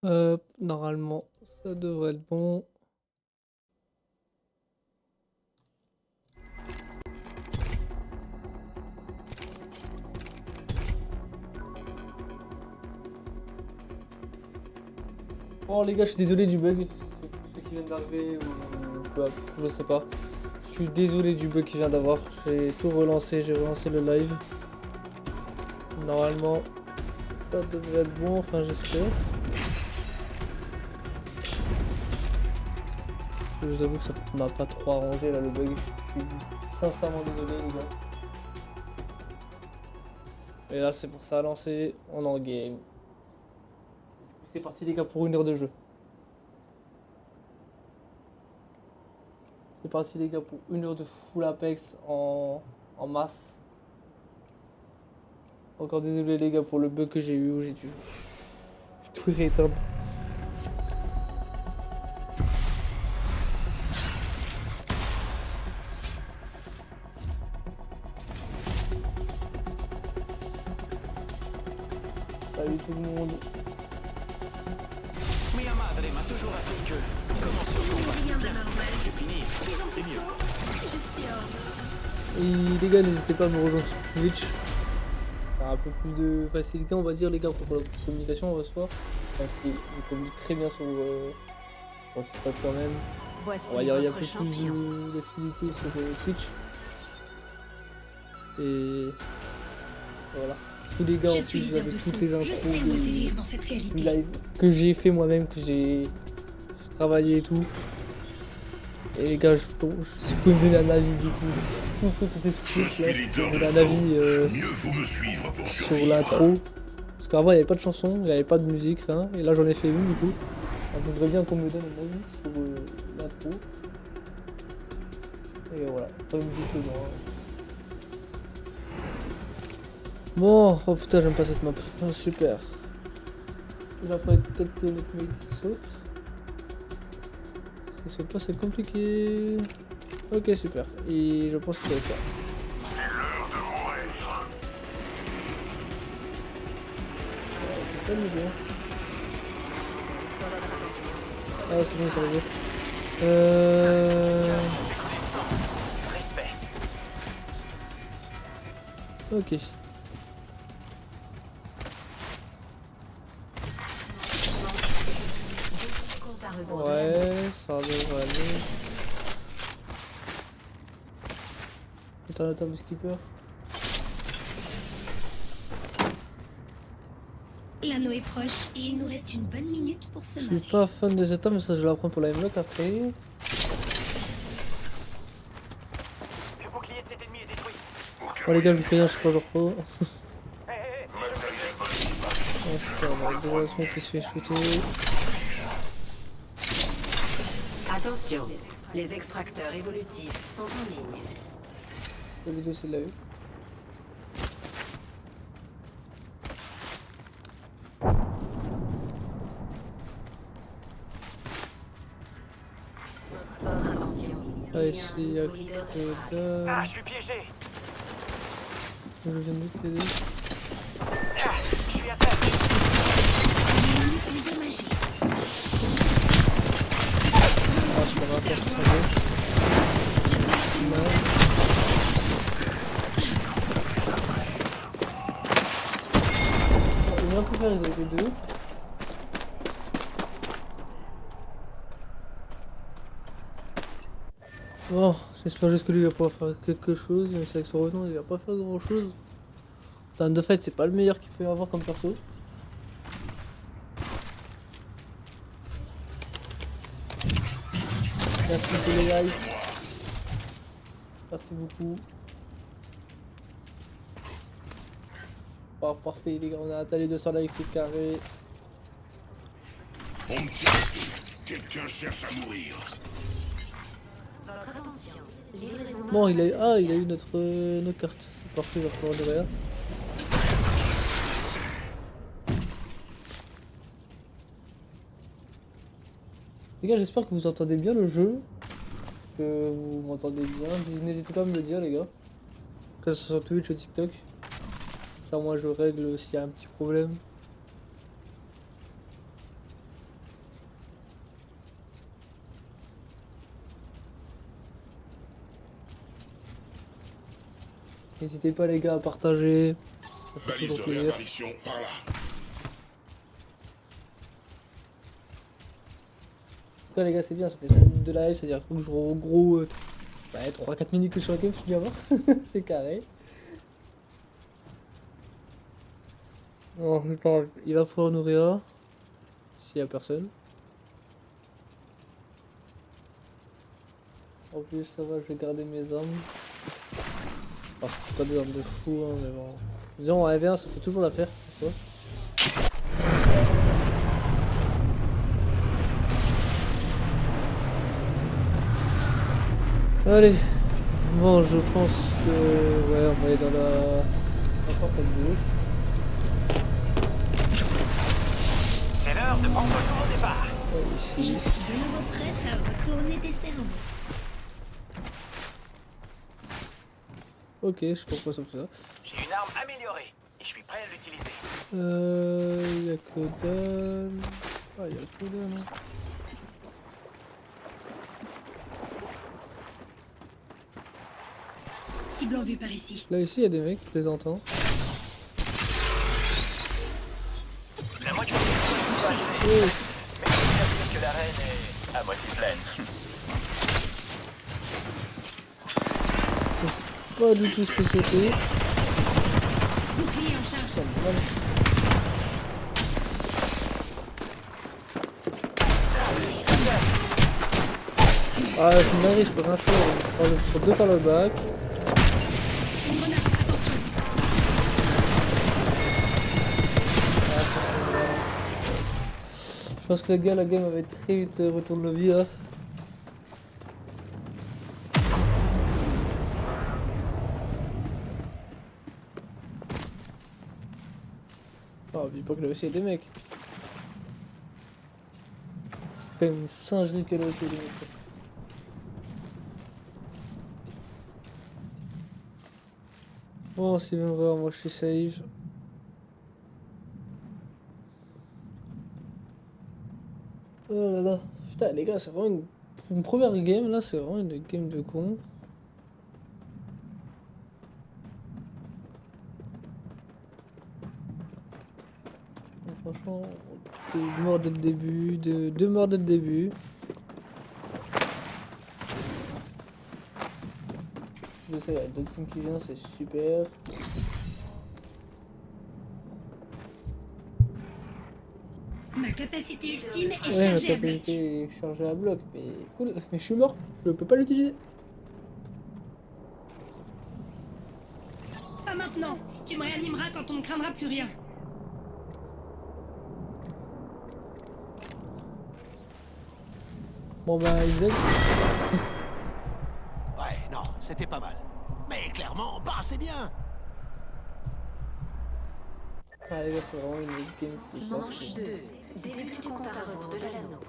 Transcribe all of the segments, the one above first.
Normalement, ça devrait être bon. Bon les gars, je suis désolé du bug. Ceux qui viennent d'arriver ou je sais pas. Je suis désolé du bug qui vient d'avoir. J'ai tout relancé, j'ai relancé le live. Normalement, ça devrait être bon, enfin j'espère. Je vous avoue que ça m'a pas trop arrangé là le bug. Je suis sincèrement désolé les gars. Et là c'est bon, ça a lancé, on est en game. C'est parti les gars pour 1 heure de jeu. C'est parti les gars pour 1 heure de full Apex en masse. Encore désolé les gars pour le bug que j'ai eu où j'ai dû tout rééteindre. Salut tout le monde. Mia Madre m'a toujours appris que commencer au combat c'est bien, et finir c'est mieux. Et les gars, n'hésitez pas à me rejoindre sur Twitch. Faire un peu plus de facilité, on va dire, les gars, pour la communication, on va se voir. Enfin, si je communique très bien sur TikTok quand même. Voici On va dire, il y a un votre peu plus champion. d'affinité sur Twitch. Et voilà. Tous les gars en plus, avec toutes les intros du live que j'ai fait moi-même, que j'ai travaillé et tout. Et les gars, si vous pouvez me donner un avis du coup, tout côté Twitch, là, si vous pouvez me donner un avis Mieux vaut me suivre pour sur survivre. l'intro. Parce qu'avant il n'y avait pas de chanson, il n'y avait pas de musique, rien. Et là j'en ai fait une du coup. On voudrait bien qu'on me donne un avis sur l'intro. Et voilà, pas me dites le droit. Bon, oh putain j'aime pas cette map. Oh, super. Là faudrait peut-être que notre mec saute. Si ça saute pas c'est compliqué. Ok super. Et je pense qu'il va le faire. Ouais, bien. Ah c'est bon ça va bien. Ok. Compte à rebours de la Ouais, ça devrait aller. Attends, skipper. L'anneau est proche et il nous reste une bonne minute pour se Je suis marrer. pas fan de cet homme, mais ça je vais l'apprendre pour la M-Lock après. Le bouclier de cet ennemi est détruit. Oh les gars, je vous préviens, je suis pas genre pro. Hé, hé, Oh, super, on a deux relations qui se fait shooter. Attention, les extracteurs évolutifs sont en ligne. La vidéo c'est de la vue. Votre attention. Ah ici, il y a que Ah, dalle. je suis piégé. Je viens de t'aider. Ah, je suis à terre. Endommagé. Ah, je peux rater sur son dos. Il est un peu faire, ils étaient deux. Bon, j'espère juste que lui va pouvoir faire quelque chose, même si avec son renom il va pas faire grand chose. Putain, de fait, c'est pas le meilleur qu'il peut avoir comme perso. Merci pour les likes. Merci beaucoup. Oh, parfait les gars, on a atteint les 200 likes, c'est carré. On me tire dessus. Quelqu'un cherche à mourir. Votre attention. Livraison. Bon, il a eu notre carte. C'est parfait, il va pouvoir derrière. Les gars, j'espère que vous entendez bien le jeu. Que vous m'entendez bien. N'hésitez pas à me le dire, les gars. Que ce soit sur Twitch ou TikTok. Ça, moi, je règle s'il y a un petit problème. N'hésitez pas les gars à partager. Ça fait Balise toujours de plaisir. réapparition par là. En tout cas les gars c'est bien, ça fait 5 minutes de live, c'est-à-dire que je en gros 3-4 minutes que je suis en game, je suis déjà mort. C'est carré. Non, attends, il va falloir nourrir. S'il y a personne. En plus ça va, je vais garder mes armes. Enfin, c'est pas des armes de fou hein, mais bon. Disons en AV1 ça peut toujours l'affaire, c'est ça. Allez, bon je pense que ouais on va aller dans la porte à gauche. C'est l'heure de prendre le nouveau départ. Je Ici. suis de nouveau prête à retourner des cerveaux. Ok, je comprends ça. J'ai une arme améliorée et je suis prêt à l'utiliser. Y'a que dalle. Ah y'a que dalle. Hein. Cible en vue par ici. Là ici y'a des mecs, je les entends. La moitié du touché. Oh, Mais je peux dire que l'arène est à moitié pleine. je sais pas du tout ce que c'était. Bouclier en charge. Ça me mal. Ah c'est une dinguerie, je peux rien faire. Je prends deux par le bac. Une grenade, attention. Je pense que le gars, la game avait très vite retourne le vie là. Oh, oublie pas que là aussi il y a des mecs. C'est quand même une singerie que là aussi il y a des mecs. Bon, c'est bien vrai, moi je suis safe. Oh là là. Putain, les gars, c'est vraiment une première game là, c'est vraiment une game de con. Donc, franchement, t'es mort dès le début, deux morts dès le début. Je sais, il y a d'autres teams qui viennent, c'est super. Ma capacité ultime est Ouais, ma chargée à bloc. capacité est chargée à bloc, mais cool, mais je suis mort, je peux pas l'utiliser. Pas maintenant. Tu me réanimeras quand on ne craindra plus rien. Bon bah, Isaac, Ouais, non, c'était pas mal. Mais clairement, pas assez bien. ah les gars, c'est vraiment une game qui est pas Manche fou. 2. Début du compte à rebours de l'anneau.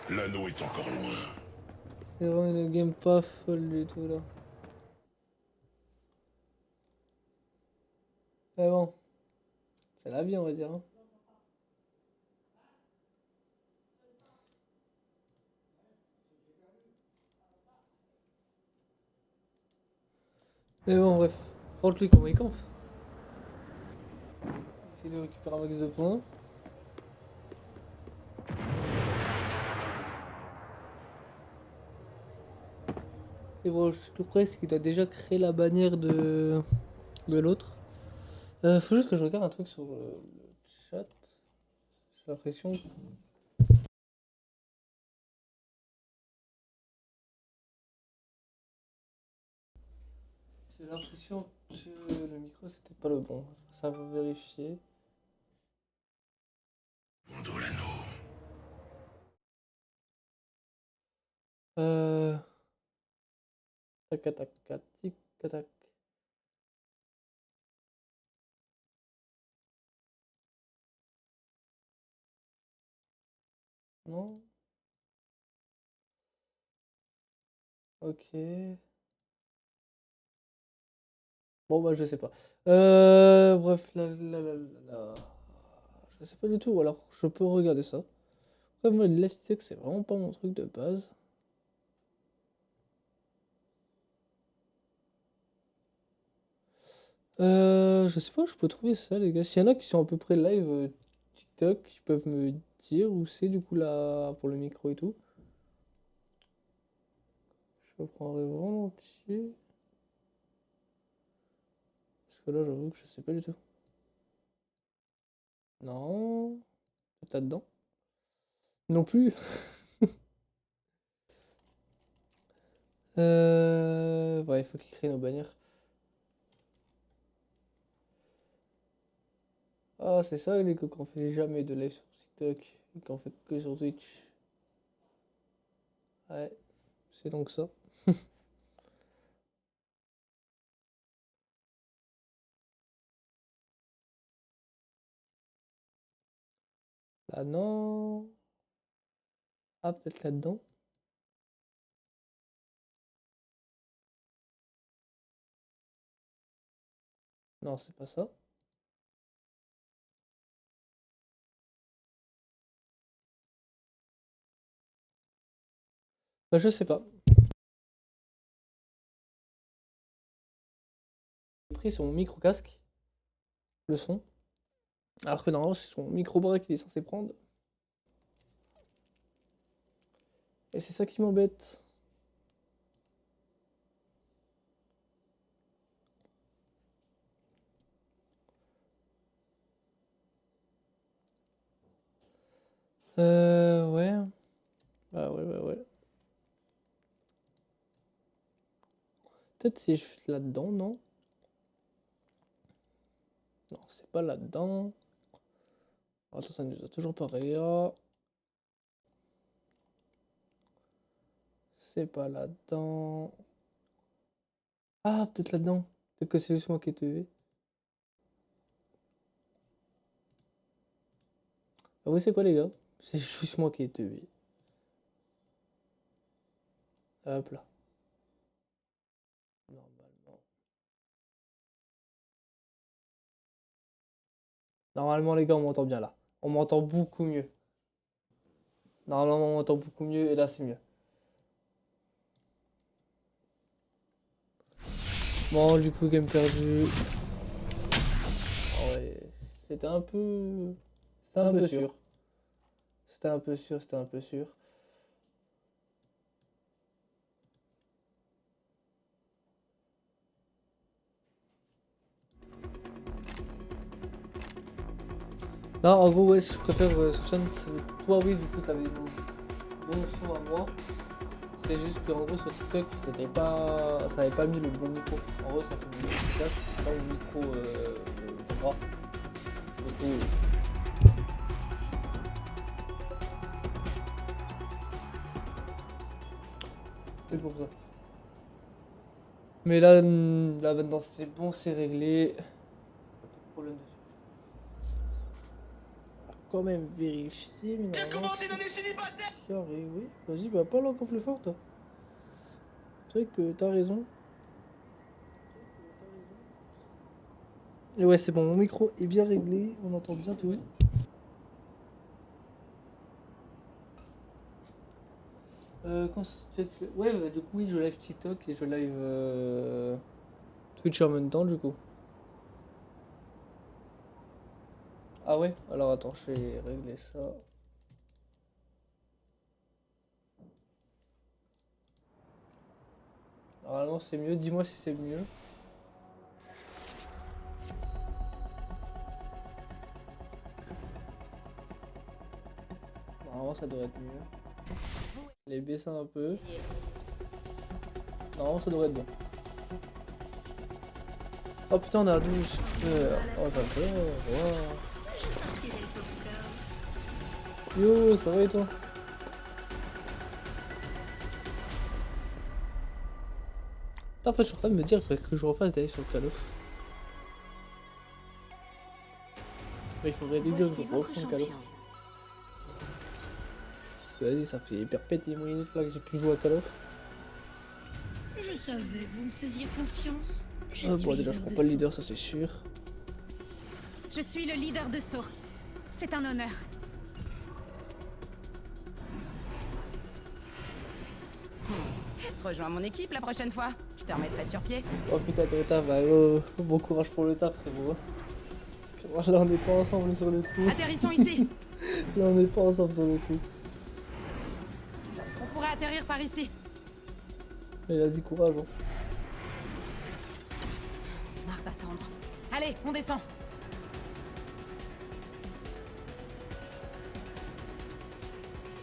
L'anneau est encore loin. C'est vraiment une game pas folle du tout là. Mais bon, c'est la vie on va dire. Hein. Mais bon, bref, rentre-lui comment il campe. Essayer de récupérer un max de points. Et bon, je suis tout près, c'est qu'il doit déjà créer la bannière de l'autre. Faut juste que je regarde un truc sur le chat. J'ai l'impression. J'ai l'impression que le micro c'était pas le bon. Ça va vérifier. Mondo l'anneau. Euh. Tac, tac, tac, tic, tac. Non? Ok. Bon, bah, je sais pas. Bref, là. Je sais pas du tout, alors je peux regarder ça. Après, moi, le left stick, c'est vraiment pas mon truc de base. Je sais pas où je peux trouver ça, les gars. S'il y en a qui sont à peu près live TikTok, ils peuvent me dire où c'est du coup là pour le micro et tout. Je prendrai volontiers. Parce que là, j'avoue que je sais pas du tout. Non. Peut-être là-dedans. Non plus. Ouais, il faut qu'ils créent nos bannières. Ah, c'est ça les gars qu'on fait jamais de live sur TikTok et qu'on fait que sur Twitch. Ouais, c'est donc ça. Là, non. Ah, peut-être là-dedans. Non, c'est pas ça. Bah, je sais pas. J'ai pris son micro-casque, le son. Alors que normalement, c'est son micro-bras qu'il est censé prendre. Et c'est ça qui m'embête. Ouais. Bah ouais, ouais, ouais. Peut-être c'est juste là-dedans, non? Non, c'est pas là-dedans. Attends, ça nous a toujours pas réa. C'est pas là-dedans. Ah, peut-être là-dedans. Peut-être que c'est juste moi qui ai tué. Ah oui, c'est quoi les gars? C'est juste moi qui ai tué. Hop là. Normalement. Normalement les gars, on m'entend bien là. On m'entend beaucoup mieux. Normalement, on m'entend beaucoup mieux et là, c'est mieux. Bon, du coup, game perdu. Ah ouais, c'était un peu... C'était un peu sûr. C'était un peu sûr, c'était un peu sûr. Non, en gros, ouais, ce que je préfère sur chaîne, c'est... Toi, oui, du coup, t'avais des bons sons à moi. C'est juste qu'en gros, sur TikTok, c'était pas... ça avait pas mis le bon micro. En gros, ça fait une micro efficace, pas le micro droit. Du coup... C'est pour ça. Mais là, là maintenant, c'est bon, c'est réglé. Pas de problème dessus. Quand même vérifier, mais normalement, carré, oui. Vas-y, bah pas l'encore plus fort, toi. C'est vrai que t'as raison. Et ouais, c'est bon, mon micro est bien réglé, on entend bien tout. Ouais, bah, du coup, oui, je live TikTok et je live Twitch en même temps, du coup. Ah ouais? Alors attends, je vais régler ça. Normalement, c'est mieux. Dis-moi si c'est mieux. Normalement, ça devrait être mieux. Les baisser un peu. Normalement, ça devrait être bon. Oh putain, on a 12. Oh, j'adore. Wow. Yo, ça va et toi? Putain, en fait, je suis en train de me dire que je refasse d'aller sur le Call of. Mais il faudrait des que je reprenne le Call of. Vas-y, ça fait hyper péter les minutes là que j'ai pu jouer à Call of. Je savais que vous me faisiez confiance. Bon, déjà, je prends pas le leader, ça c'est sûr. Je suis le leader de Sceaux. C'est un honneur. Rejoins mon équipe la prochaine fois. Je te remettrai sur pied. Oh putain, t'es au taf, bah bon courage pour le taf, frérot. Parce que là, on n'est pas ensemble sur le coup. Atterrissons ici. Là, on n'est pas ensemble sur le coup. On pourrait atterrir par ici. Mais vas-y, courage. Hein. Marre d'attendre. Allez, on descend.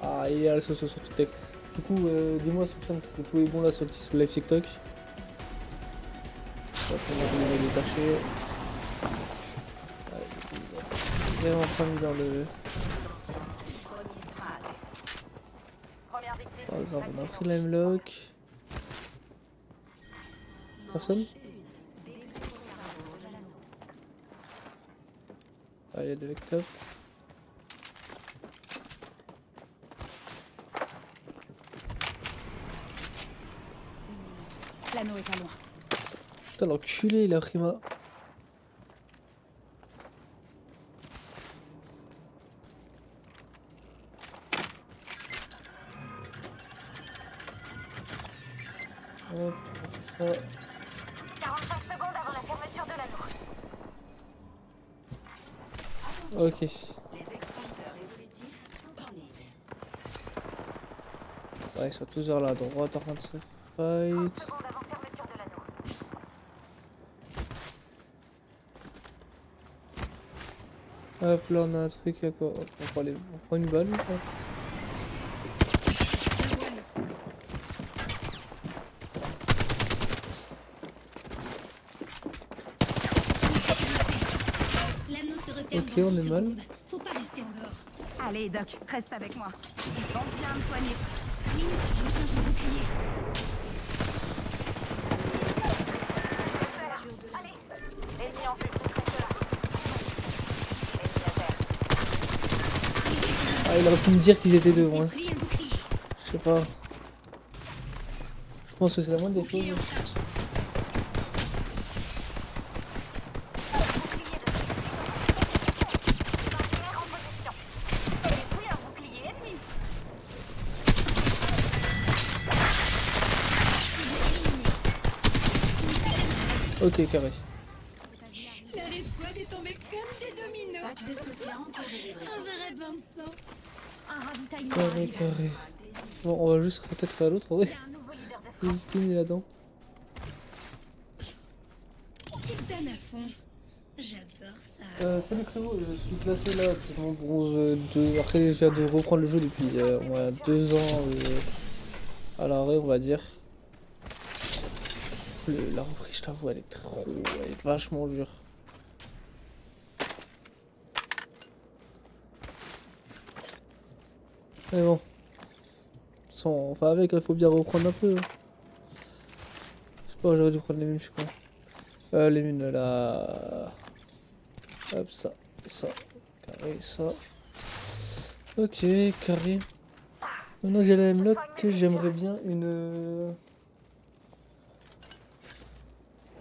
Ah, il y a la sauce sur TikTok. Du coup, dis-moi, Sofiane, si tout est bon là sur le live TikTok. Hop, on va le détacher. Vraiment pas mis dans le. Pas grave, on a pris l'Hemlock. Personne? Ah, il y a deux top. L'anneau est pas loin. Putain, l'enculé, il a pris ma. Hop, on fait ça. 45 secondes avant la fermeture de l'anneau. Ok. Les extincteurs évolutifs sont en ligne. Ouais, ils sont toujours là à droite en train de se 30 fight. secondes avant fermeture de l'anneau. Hop, là on a un truc à quoi? On prend une balle ou pas? L'anneau se referme Ok, dans on 10 est mal. secondes. Faut pas rester en dehors. Allez, Doc, reste avec moi. Bande bien me poigner. Minute, je change mon bouclier. Allez, ennemi en vue, reste là. Ennemi à terre. Ah, il aurait pu me dire qu'ils étaient deux, moi. Détruis un bouclier. Je sais pas. Je pense que c'est la moindre des Bouclier en choses. charge. Entière en position. Détruis un bouclier ennemi. Ok, carré. La respawn est tombée comme des dominos. Patch de soutien en cours de livraison. Un vrai bain de sang. Un ravitaillement Carré, arrive. carré. Bon, on va juste peut-être faire l'autre, en vrai. Il y a un nouveau leader de Les skins là-dedans. Titane à fond. J'adore ça. Salut frérot, je suis classé là, c'est mon bronze 2. Après, j'ai hâte de reprendre le jeu depuis au moins 2 ans à l'arrêt, on va dire. La reprise, je t'avoue, elle est trop. Elle est vachement dure. Mais bon. Sans, enfin, avec, il faut bien reprendre un peu. Hein. Je sais pas, j'aurais dû prendre les mines, je crois. Les mines là. Hop, ça, carré, ça. Ok, carré. Maintenant j'ai la Hemlock, j'aimerais bien une.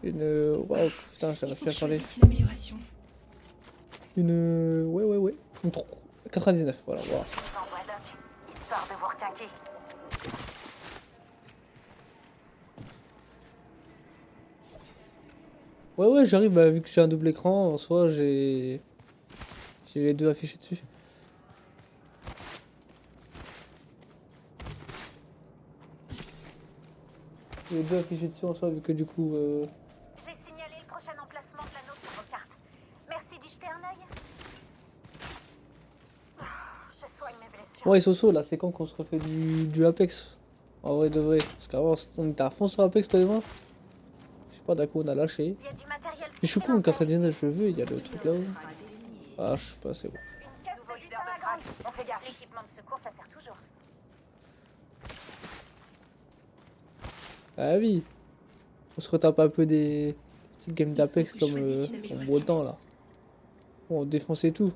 Waouh, putain, j'arrive plus à parler. Choisisse une amélioration. Une. Ouais. Une 99, voilà. envoie Doc, histoire de vous requinquer. Ouais, j'arrive, bah, vu que j'ai un double écran, en soi, j'ai les deux affichés dessus. J'ai les deux affichés dessus en soi, vu que du coup. J'ai signalé le prochain emplacement de l'anneau sur vos cartes. Merci d'y jeter un œil. Je soigne mes blessures. Ouais, Soso, là, c'est quand qu'on se refait du Apex? En vrai de vrai. Parce qu'avant, on était à fond sur Apex, toi et moi. Je sais pas, d'accord, on a lâché. Il y a du matériel. Mais je suis con, le 99, je veux, il y a le truc là-haut. Ah, je sais pas, c'est bon. Une caisse de leader de grade. On fait gaffe. L'équipement de secours, ça sert toujours. Ah oui. On se retape un peu des petites games d'Apex Il faut que comme je choisisse une en amélioration. beau temps là. Bon, on défonçait tout.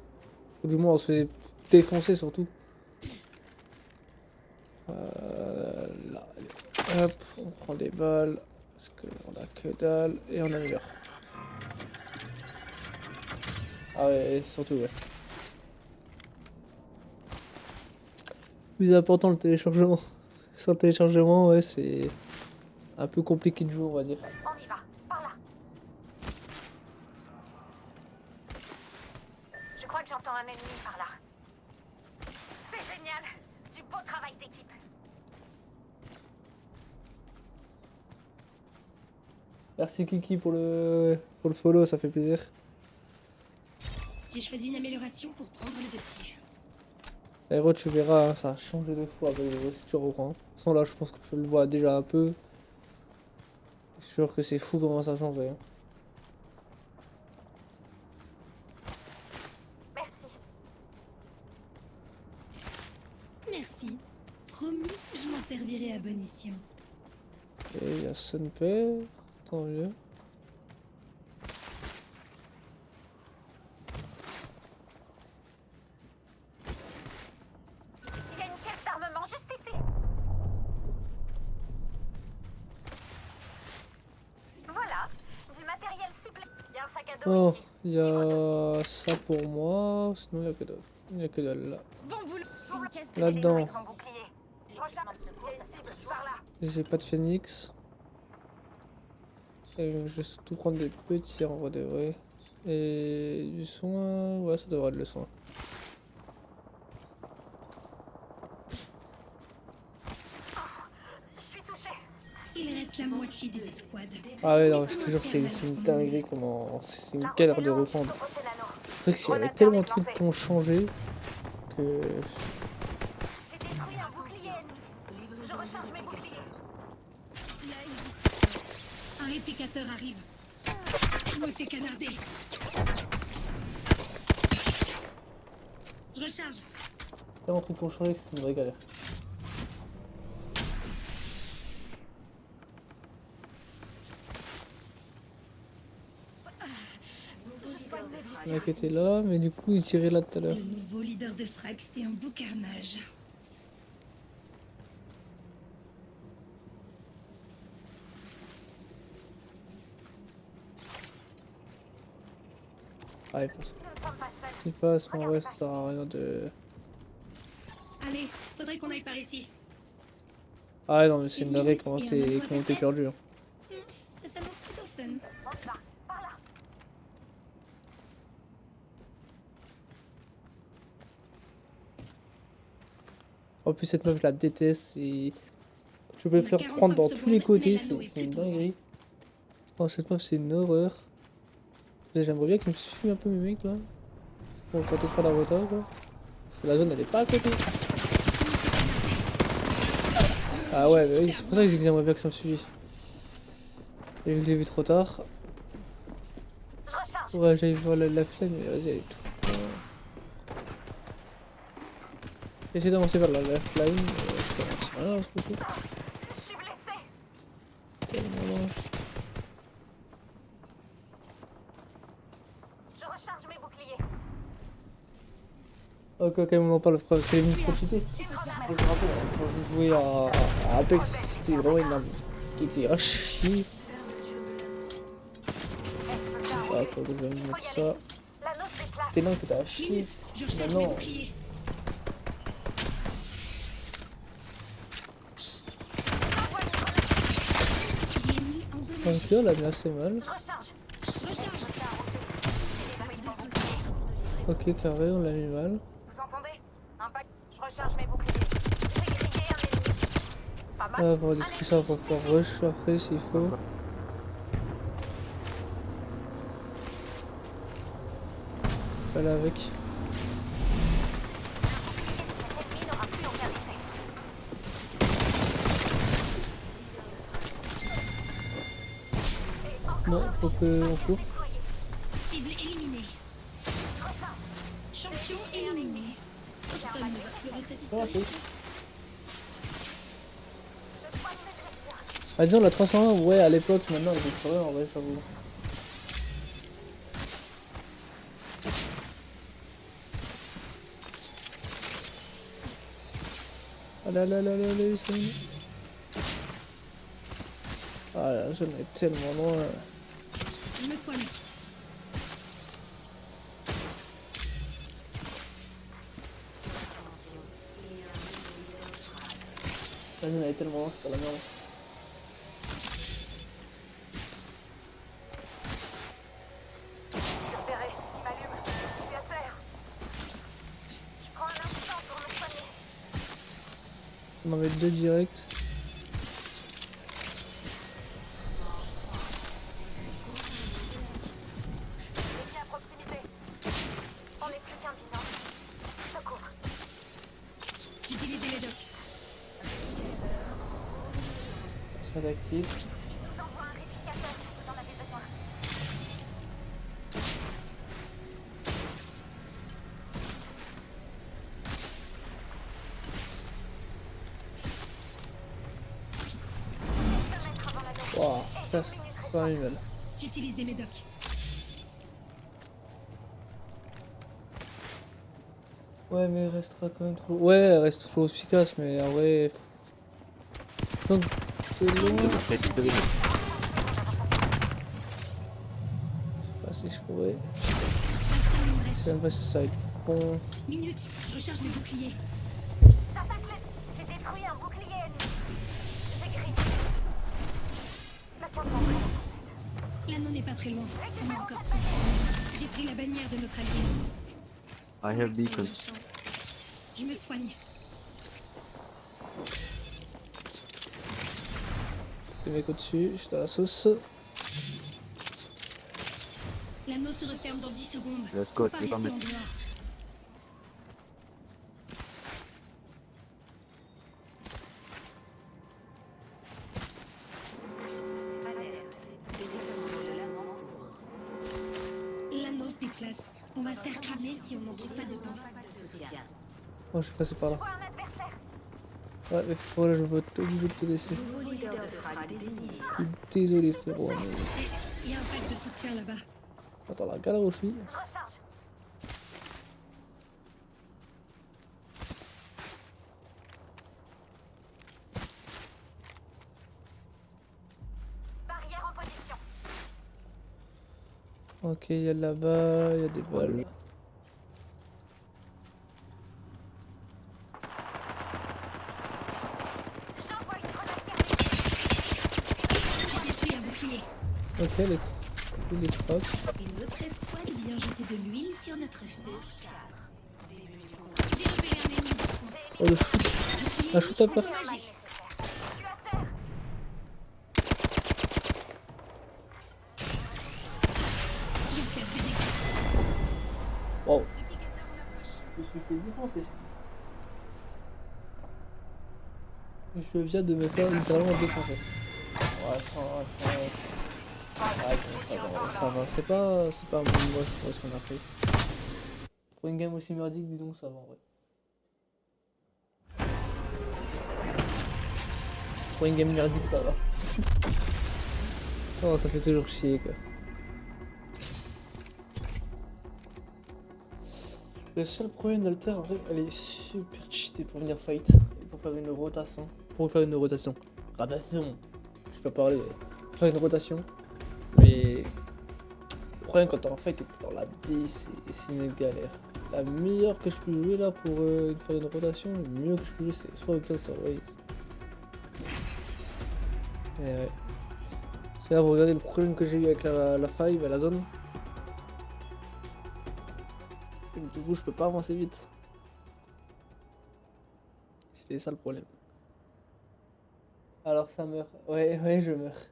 Ou du moins on se faisait défoncer surtout. Là, allez. Hop, on prend des balles. Parce qu'on a que dalle. Et on améliore. Ah ouais, surtout ouais. Plus important le téléchargement. Sans téléchargement, ouais, c'est un peu compliqué de jouer, on va dire. On y va, par là. Je crois que j'entends un ennemi par là. C'est génial. Du beau travail d'équipe. Merci Kiki pour le follow, ça fait plaisir. J'ai choisi une amélioration pour prendre le dessus. Héros, tu verras, hein, ça a changé de fois avec les si tu reprends. Sans là, je pense que tu le vois déjà un peu. Je suis sûr que c'est fou comment ça a changé. Hein. Merci. Merci. Promis, je m'en servirai à bon escient. Et il y a Sunpay, tant mieux. Il y a une caisse d'armement juste ici. Voilà, du matériel supplémentaire. Il y a un sac à dos Oh, ici. il y a ça pour moi, sinon il n'y a que dalle. Il n'y a que dalle là. Bon boulot. Une caisse de Là-dedans. Avec mon bouclier. Je recharge. secours, ça sert de Par là. J'ai pas de phoenix. Et je vais surtout prendre des petits en vrai de vrai. Et du soin, ouais, ça devrait être le soin. Je suis touché. Il reste la moitié des escouades. Ah ouais, non, je te jure, c'est une dinguerie comment. C'est une galère de reprendre. C'est vrai qu'il y avait tellement de trucs qui ont changé que. J'ai détruit un bouclier ennemi. Je recharge mes boucliers. Un réplicateur arrive. Je me fais canarder. Je recharge. Tellement de trucs qui ont changé que c'est une vraie galère. Le mec était là, mais du coup il tirait là tout à l'heure. Le nouveau leader de frag fait un beau carnage. Ah, il passe. Nous ne sommes pas seuls. Il passe, mais en vrai ça sert à rien de. Allez, faudrait qu'on aille par ici. Ah non, mais c'est une dinguerie comment t'es perdu. Hein. Ça s'annonce plutôt fun. On y va, par là. En plus cette meuf je la déteste et je peux faire 45 prendre dans tous les secondes, côtés, mais l'anneau est c'est une plutôt dinguerie. Oh cette meuf c'est une horreur. J'aimerais bien qu'il me suive un peu mes mecs là. Pour pas te faire la retard quoi. Parce que la zone elle est pas à côté. Ah ouais bah oui, c'est pour ça que j'aimerais bien que ça me suive. Et vu que je l'ai vu trop tard. Je recharge. Ouais j'allais voir la flemme mais vas-y elle est tout. J'essaie d'avancer vers la flame, je commence rien dans ce coup. Je suis blessé. Je recharge mes boucliers. Ok, quand même on en parle parce qu'elle est venue trop cheater. Une grenade. Je me rappelle, quand je jouais à Apex, c'était vraiment une arme qui était à chier. Ah, attends, je vais mettre ça. L'anneau se déplace. C'était là que t'étais à chier. Minute, je recharge mes Maintenant, boucliers. J'envoie une grenade. Il est mis en dommage. ok, on l'a mis assez mal. Je recharge. Recharge. Ok, carré, on l'a mis mal. Vous entendez? Un pack. Je recharge mes boucliers. J'ai grillé un ennemi. Pas mal. Ah, on va détruire ça pour pouvoir rush après s'il faut. Voilà avec. Cet ennemi n'aura plus aucun effet. Non, faut qu'on court. Cible éliminée. Champion éliminé. Hobson ne va pleurer Ça va, satisfaction. Ah, disons la 301, ouais, à l'époque, maintenant elle est trop en vrai, j'avoue. Ah là là là là là, c'est une... Ah la zone est tellement loin. Je me soigne. La zone elle est tellement lente, c'est pas la merde. Repéré, il m'allume. Je suis à terre. Je prends un instant pour me soigner. On va en mettre 2 direct. Défi à proximité. On n'est plus qu'un bilan. Secours. J'utilise des médocs. Ça d'active. Je vous envoie un réplicateur si vous en avez besoin. Quelques mètres avant la dose. Waouh, putain, c'est pas mal. J'utilise des médocs. Ouais, mais il restera quand même trop. Ouais, elle reste trop efficace, mais en vrai. Donc, c'est long. Je sais pas si je pourrais. J'installe une Je sais brèche. même pas si ça va être bon. Minute, je recharge mes boucliers. J'attaque les... J'ai détruit un bouclier ennemi. J'ai grillé. Le campement près. L'anneau n'est pas très loin. On a encore 30 secondes. J'ai pris la bannière de notre allié. I have beacon. Je me soigne. Des mecs au-dessus, je suis dans la sauce. L'anneau se referme dans 10 secondes. Let's Faut go, pas les rester en gars. dehors. L'anneau se déplace. On va se faire cramer si on n'en trouve pas dedans. Oh, je suis passé par là. Vois un adversaire. Ouais, mais voilà, je vais être obligé de te laisser. Je suis désolé, frérot. Mais... Il y a un pack de soutien là-bas. Attends, la galère où je suis. Je recharge. Barrière en position. Ok, il y a là-bas, il y a des balles. J'envoie une grenade thermique. J'ai détruit un bouclier. Ok, les frappes. Et notre escouade vient jeter de l'huile sur notre feu. J'ai repéré un ennemi. Oh, le shoot. Un shoot à plat. Endommagé. Je suis à terre. Je vais faire des dégâts. Wow. Réplicateur en approche. Je me suis fait défoncer. Je viens de me faire littéralement défoncer. Ouais, ça va, c'est pas un bon moche pour ce qu'on a fait. Pour une game aussi merdique, dis donc, ça va en vrai. Pour une game merdique, ça va. Oh, ça fait toujours chier quoi. Le seul problème d'Alter, en vrai, elle est super cheatée pour venir fight. Et pour faire une rotation. Rotation. Rotation. Je peux pas parler. Pour faire une rotation. Mais. Le problème quand t'es en fight et que t'es dans la D, c'est une galère. La meilleure que je peux jouer là pour faire une rotation, le mieux que je peux jouer, c'est soit Octane, soit Raze. Et ouais. C'est là, vous regardez le problème que j'ai eu avec la faille, bah, la zone. C'est que du coup, je peux pas avancer vite. C'était ça le problème. Alors ça meurt. Ouais, je meurs.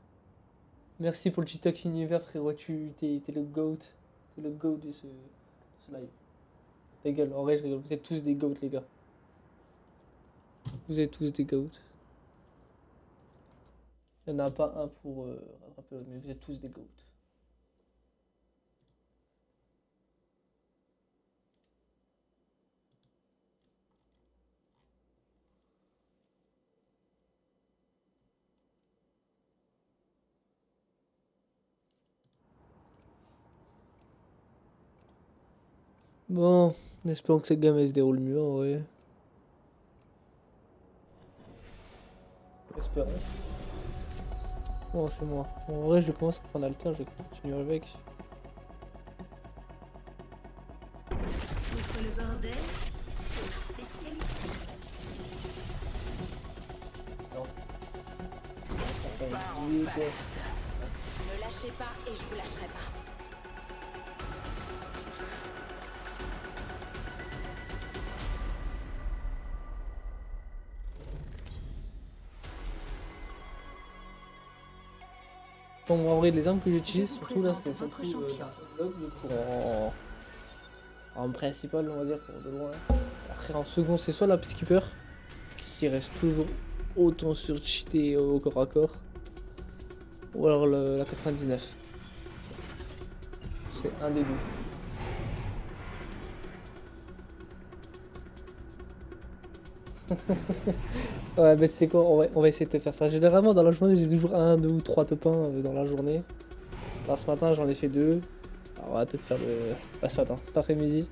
Merci pour le TikTok univers, frérot. T'es le GOAT. T'es le GOAT de ce live. Ta gueule, en vrai, je rigole. Vous êtes tous des GOAT, les gars. Vous êtes tous des GOAT. Il n'y en a pas un pour rattraper l'autre, mais vous êtes tous des GOAT. Bon, espérons que cette game elle se déroule mieux en vrai. Espérons. Bon, c'est moi. En vrai, je commence à prendre Alter, je vais continuer avec. Outre le bordel, c'est notre spécialité. Oui, quoi. Ne lâchez pas et je vous lâcherai pas. Bon, en vrai, les armes que j'utilise, surtout là, c'est surtout bloc pour en principal, on va dire, pour de loin. Après, en second, c'est soit la Peacekeeper, qui reste toujours autant surcheatée au corps à corps, ou alors la 99. C'est un des deux. Ouais, mais tu sais quoi, on va essayer de te faire ça. Généralement, dans la journée, j'ai toujours 1, 2 ou 3 top 1 dans la journée. Là, ce matin, j'en ai fait 2. Alors, on va peut-être faire le. Pas ce matin, cet après-midi.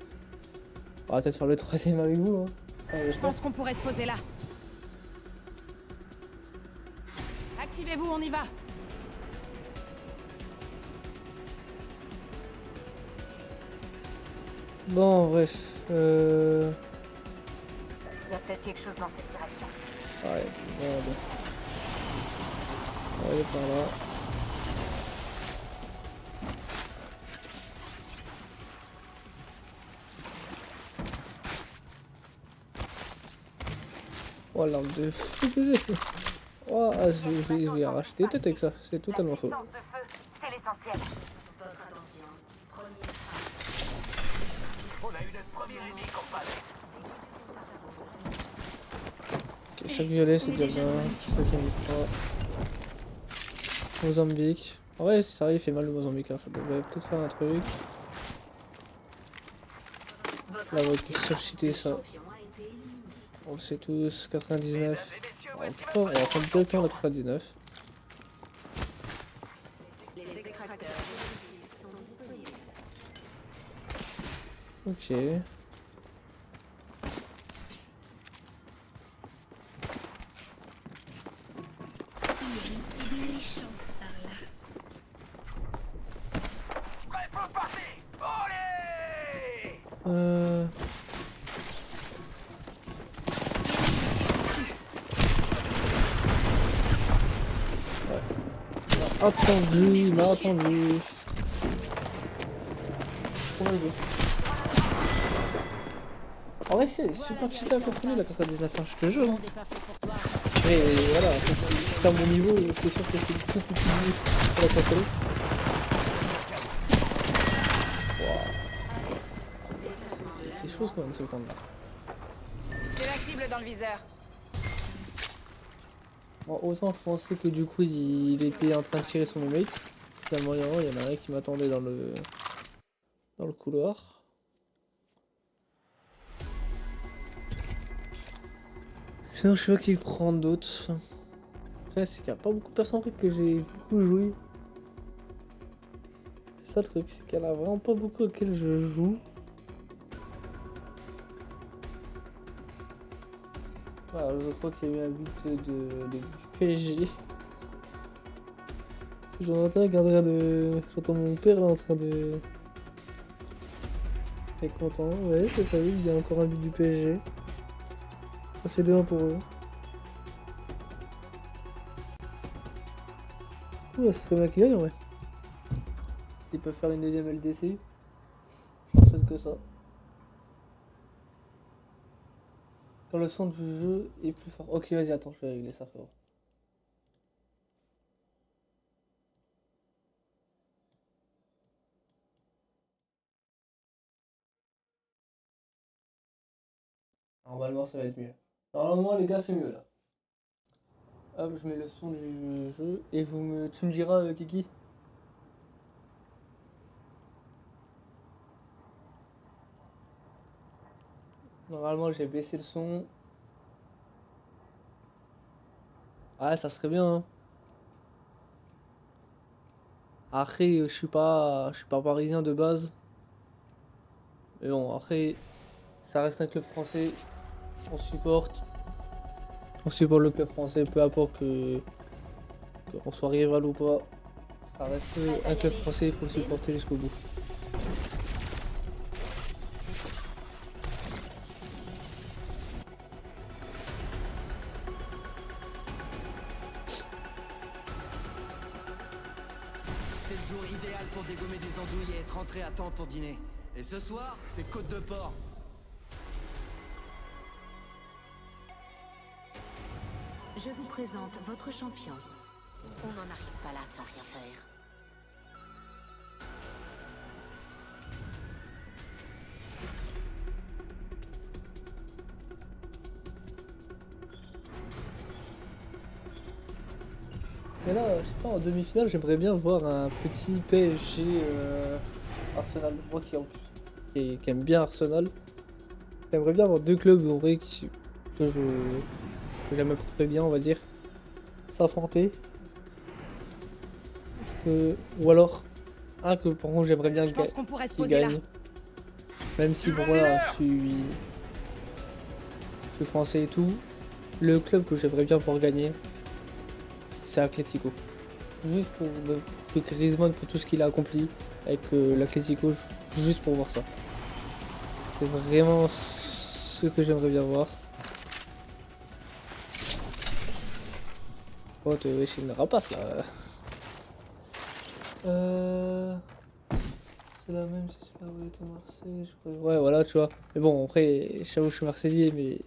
On va peut-être faire le troisième avec vous. Hein. Allez, Je pense qu'on pourrait se poser là. Activez-vous, on y va. Bon, bref. Il y a peut-être quelque chose dans cette direction. Ouais, bon. On va aller par là. Oh, l'arme de fou que j'ai. Oh, je vais arracher des têtes avec ça. C'est totalement faux. La puissance de feu, c'est l'essentiel. On a eu notre premier ennemi en face. Ok, 5 violets, c'est déjà bien. 5 3. Mozambique. En vrai, si ça arrive, il fait mal le Mozambique. Hein. Ça devrait peut-être faire un truc. Là, on va être surcheaté ça. On le sait tous, 99. On va prendre directement la 99. Ok. Prêt pour partir. Allez! Attendu, il m'a attendu. Comment il veut. En vrai, c'est super cheaté à contrôler la 99, hein, je te jure. On n'est pas fait pour toi. Mais voilà, si t'as mon niveau, c'est sûr que c'est beaucoup plus dur pour la contrôler. Wow. C'est chose quand même ce temps là. C'est la cible dans le viseur. Bon, autant je pensais que du coup il était en train de tirer son mate. Finalement il y en a un qui m'attendait dans le couloir. Sinon je sais pas qui prendre d'autres. Après c'est qu'il n'y a pas beaucoup de personnes que j'ai beaucoup joué. C'est ça le truc, c'est qu'il y en a vraiment pas beaucoup auxquels je joue. Alors, je crois qu'il y a eu un but du PSG. J'entends mon père là en train de... Il est content, ouais c'est ça, il y a encore un but du PSG. Ça fait 2-1 pour eux. Ouais, c'est très bien qu'ils gagnent en vrai. S'ils peuvent faire une deuxième LDC, je ne souhaite que ça. Quand le son du jeu est plus fort. Ok, vas-y, attends, je vais régler ça, frérot. Normalement, ça va être mieux. Normalement, les gars, c'est mieux là. Hop, je mets le son du jeu et tu me diras, Kiki. Normalement, j'ai baissé le son. Ouais, ça serait bien. Hein. Après, je suis pas parisien de base. Mais bon, après, ça reste un club français. On supporte le club français, peu importe qu'on soit rival ou pas. Ça reste un club français, il faut le supporter jusqu'au bout. jour idéal pour dégommer des andouilles et être rentré à temps pour dîner. Et ce soir, c'est côte de porc. Je vous présente votre champion. On n'en arrive pas là sans rien faire. Mais là, je sais pas, en demi-finale, j'aimerais bien voir un petit PSG Arsenal. Moi qui en plus qui aime bien Arsenal, j'aimerais bien avoir deux clubs en vrai que j'aime à peu près bien, on va dire, s'affronter. Ou alors un que par contre j'aimerais bien Je pense qu'on pourrait se qu'il poser là. gagne. Même si pour moi je suis français et tout, le club que j'aimerais bien voir gagner, c'est Atlético. Juste pour Griezmann, pour tout ce qu'il a accompli avec l'Atlético, juste pour voir ça. C'est vraiment ce que j'aimerais bien voir. Oh, c'est une rapace là. C'est la même, c'est celui-là où était Marseille, je crois. Ouais, voilà, tu vois. Mais bon, après, j'avoue, je suis Marseillais, mais.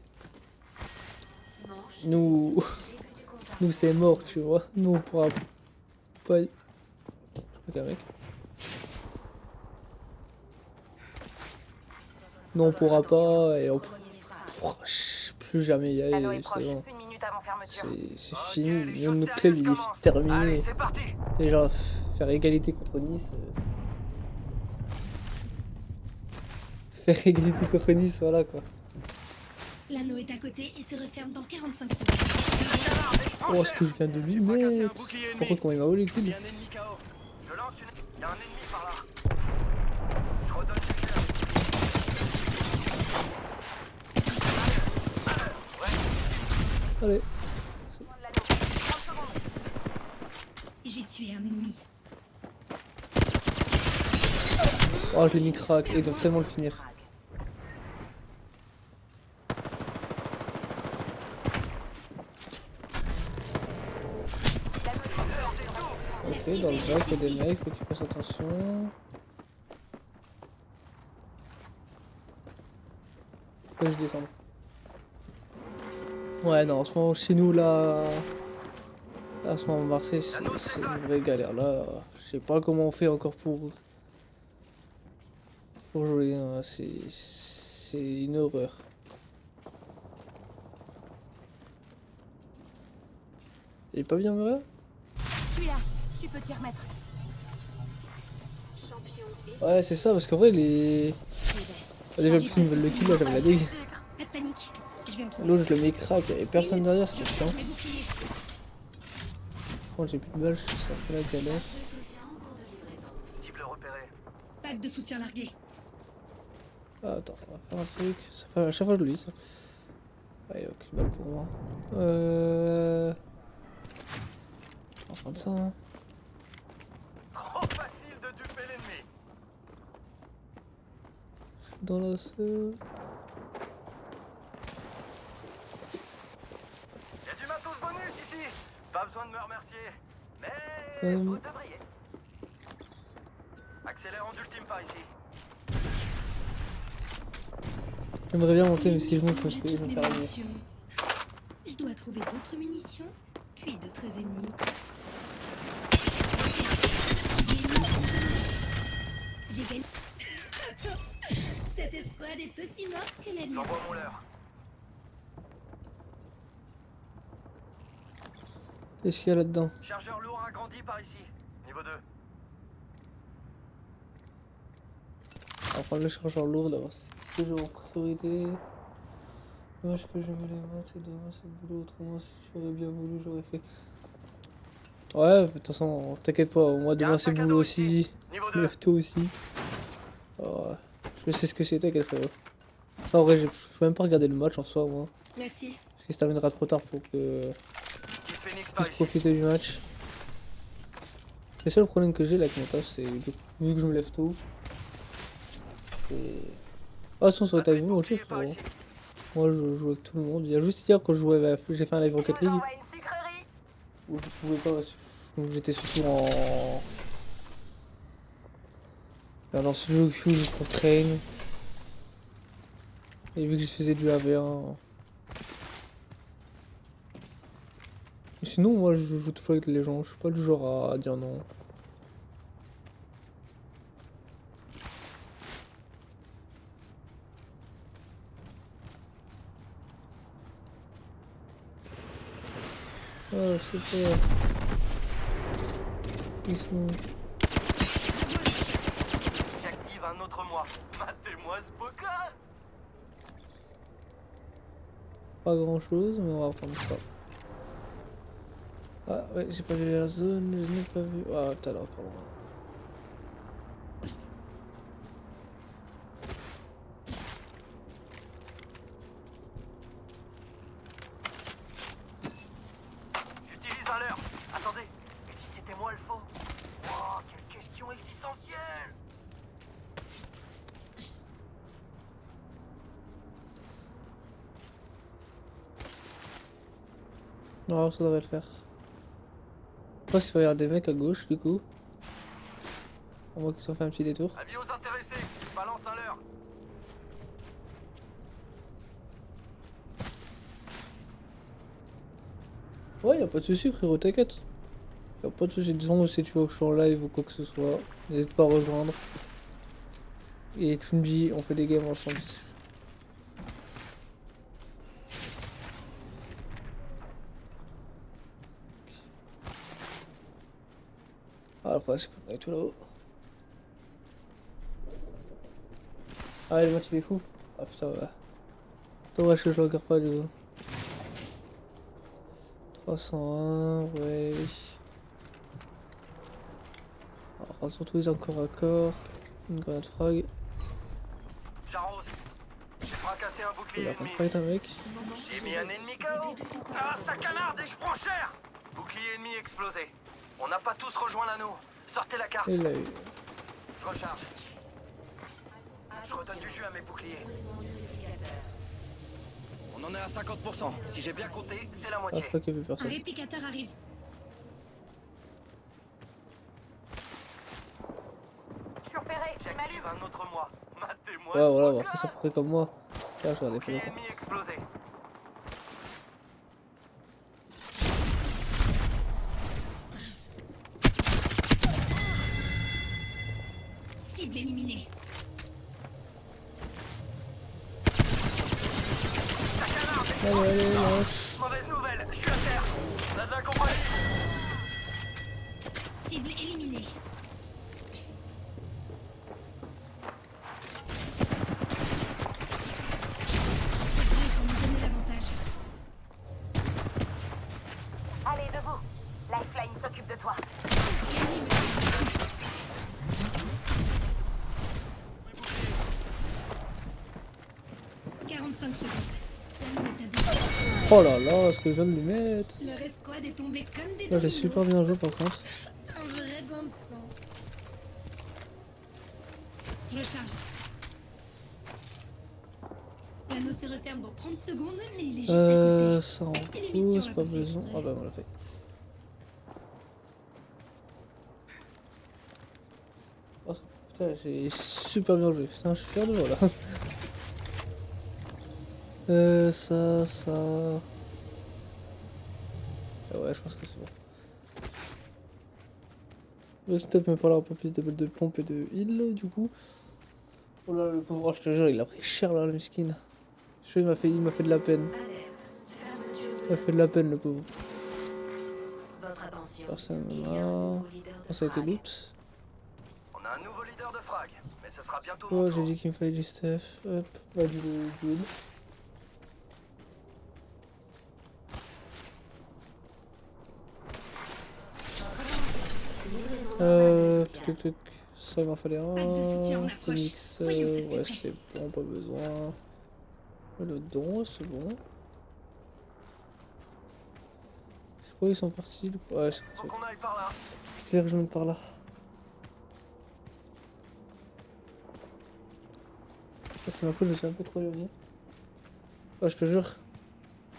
Nous, c'est mort, tu vois. Nous, on pourra pas. Je crois qu'un mec. Non, on pourra pas, et on pourra plus jamais y aller. C'est bon. C'est fini. Même notre club, il est terminé. Déjà, faire égalité contre Nice. Faire égalité contre Nice, voilà quoi. L'anneau est à côté et se referme dans 45 secondes. Oh, ce que je viens de lui mettre. Pourquoi comment il m'a volé le kill? Je lance une... Il y a un ennemi par là. Je redonne du cœur. Allez. J'ai tué un ennemi. Oh, je l'ai mis crack. Ils doivent tellement le finir. Ok, dans le bac, il y a des mecs, faut qu'ils fassent attention. Pourquoi je descends? Ouais, non, en ce moment, chez nous, là... En ce moment, Marseille, c'est une vraie galère. Là, je sais pas comment on fait encore pour jouer. Hein. C'est une horreur. Il est pas bien heureux? Celui-là, tu peux t'y remettre. Ouais, c'est ça, parce qu'en vrai, les... Déjà, plus ils me veulent le kill, là, j'avais la dégue. Pas de panique. Je vais en trouver. L'autre, je le mets crack, il y avait personne derrière, c'était chiant. Je vais bouclier. Oh, j'ai plus de balles, ça fait la galère. Cible repérée. Pack de soutien largué. Ah, attends, on va faire un truc. Ça fait à chaque fois je le lis ça. Ouais, aucune balle pour moi. On va prendre ça. Hein. Trop facile de duper l'ennemi. Dans la ce... Il y a du matos bonus ici. Pas besoin de me remercier. Mais Euh. vous devriez. Accélérant d'ultime par ici. J'aimerais bien monter, mais si je monte, je me fais Toutes me mes faire allumer. munitions. Je dois trouver d'autres munitions, puis d'autres ennemis. J'ai gagné. Cette escouade est aussi morte que la mienne. J'envoie mon leurre. Qu'est-ce qu'il y a là-dedans? Chargeur lourd agrandi par ici. Niveau 2. On va prendre le chargeur lourd d'abord. C'est toujours en priorité. Dommage que j'aimais les maths et demain c'est le boulot. Autrement, si j'aurais bien voulu, j'aurais fait. Ouais, de toute façon, t'inquiète pas. Moi, demain c'est le boulot aussi. Je me lève tôt aussi. Oh, je sais ce que c'est, t'inquiète pas. Enfin, en vrai, je peux même pas regarder le match en soi, moi. Merci. Parce qu'il se terminera trop tard pour que Qui Phoenix je par puisse ici. profiter du match. Le seul problème que j'ai là avec mon taf, c'est vu que je me lève tôt. Ah, sinon, ça aurait été avec vous, mon chef, frérot. Moi, je joue avec tout le monde. Il y a juste hier, quand je jouais, j'ai fait un live Rocket League. Où je pouvais pas. Où j'étais surtout Alors, dans ce jeu, il faut train. Et vu que je faisais du AV1. Sinon, moi je joue toujours avec les gens, je suis pas du genre à dire non. Ah, c'est pas. Ils sont. J'active un autre moi. Matez-moi ce beau gosse. Pas grand chose, mais on va prendre ça. Ah ouais, j'ai pas vu la zone, je n'ai pas vu. Ah, tout à l'heure encore loin. J'utilise un leurre. Attendez, et si c'était moi le faux? Oh, quelle question existentielle. Non, ça devrait le faire. Je pense qu'il va y avoir des mecs à gauche du coup. On voit qu'ils ont fait un petit détour. Avis aux intéressés, balance un leurre. Ouais, y'a pas de soucis frérot, t'inquiète. Y'a pas de soucis, disons si tu veux que je suis en live ou quoi que ce soit, n'hésite pas à rejoindre. Et tu me dis, on fait des games ensemble. Ah, le problème c'est qu'on est tout là-haut. Ah, le match il est fou. Ah putain, ouais. Dommage que je le regarde pas du coup. 301, ouais. Alors, surtout les encore à corps. Une grenade frag. J'arrose. J'ai fracassé un Il bouclier a pas ennemi. de fight avec. J'ai mis un ennemi KO. Ah, ça canarde et je prends cher. Bouclier ennemi explosé. On n'a pas tous rejoint l'anneau. Sortez la carte. Et il l'a eu. Je recharge. Je redonne du jus à mes boucliers. On en est à 50%. Si j'ai bien compté, c'est la Ah, moitié. je crois qu'il y a plus Un personne. réplicateur arrive. Je suis repéré, j'ai ma J'active un autre moi. Matez-moi. Ouais, ce voilà, beau on va faire ça à gosse. peu près comme moi. Là, je regardais pas Bouclier longtemps. ennemi explosé. Cible éliminée. Allez, allez, lâche. Mauvaise nouvelle, je suis à terre. On a de la compagnie. Cible éliminée. Cette brèche va nous donner l'avantage. Allez, debout. Lifeline s'occupe de toi. L'ennemi me fait 45 secondes. L'ennemi est à bout. Oh là là, ce que je viens de lui mettre. Leur escouade est tombée comme des Là, j'ai dominos. super bien joué par contre. Un vrai bain de sang. Je charge. L'anneau se referme dans 30 secondes, mais il est juste à côté. Ça en C'est limite si on pousse, l'a pas pas fait besoin. exprès. Ah bah, on l'a fait. Oh, putain, j'ai super bien joué. Putain, je suis fier de moi là. Ça. Ah ouais, je pense que c'est bon. Il va peut-être me falloir un peu plus de pompe et de heal du coup. Oh là, le pauvre, je te jure, il a pris cher là, le miskin. Je sais, il m'a fait de la peine. Il m'a fait de la peine, le pauvre. Votre attention. Personne Il y a là. un nouveau leader de Ah, ça a été frag. loot. On a un nouveau leader de frag, mais ce sera bientôt Oh, mon j'ai tour. dit qu'il me fallait du stuff. Hop, bah du heal. Tuc, tuc. Ça, il m'en fallait un. Pas de soutien en approche. Phoenix, Voyons ça de ouais, près. c'est bon, pas besoin. Le don, c'est bon. Je sais pas où ils sont partis. Ouais, c'est Faut qu'on aille par là. clair que je monte par là. Ça, c'est ma faute, je suis un peu trop éloigné. Ouais, je te jure.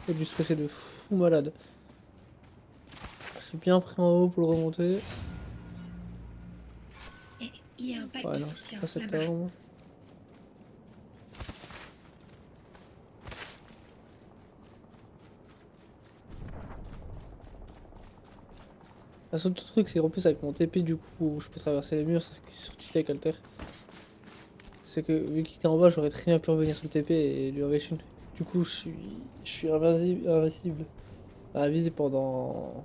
J'ai dû stresser de fou malade. Je suis bien pris en haut pour le remonter. Il y a un pack Ouais, de non, je soutien sais pas cette là-bas. arme. Un seul truc, c'est en plus avec mon TP, du coup, je peux traverser les murs, c'est ce qui est sur Titec Alter. C'est que vu qu'il était en bas, j'aurais très bien pu revenir sur le TP et lui envoyer une. Du coup, je suis invincible. Invisible pendant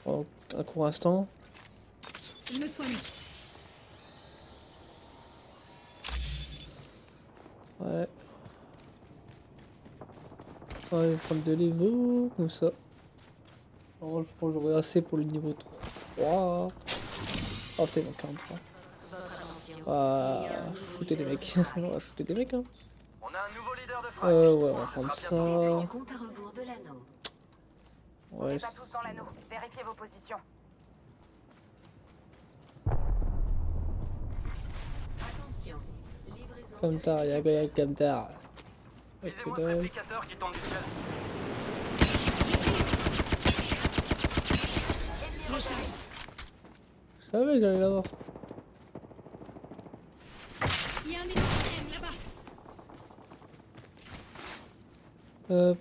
un court instant. Je me soigne. Ouais. Ouais, je vais prendre de l'évo, comme ça. Alors, je pense que j'aurai assez pour le niveau 3. Oh putain, il manque 43. Ah, shooter des mecs. On va shooter des mecs, hein. On a un nouveau leader de frappe. Ouais, on va Ce prendre sera bientôt ça. Compte à rebours de l'anneau. On Ouais, n'est pas tous dans l'anneau. Vérifiez vos positions. Attention. Livraison. comme tard, y'a que comme tard. Ouais, que Visez-moi ce dalle. réplicateur qui tombe du ciel. Recharge. Je savais que j'allais l'avoir. Il y a un ennemi là-bas. Hop,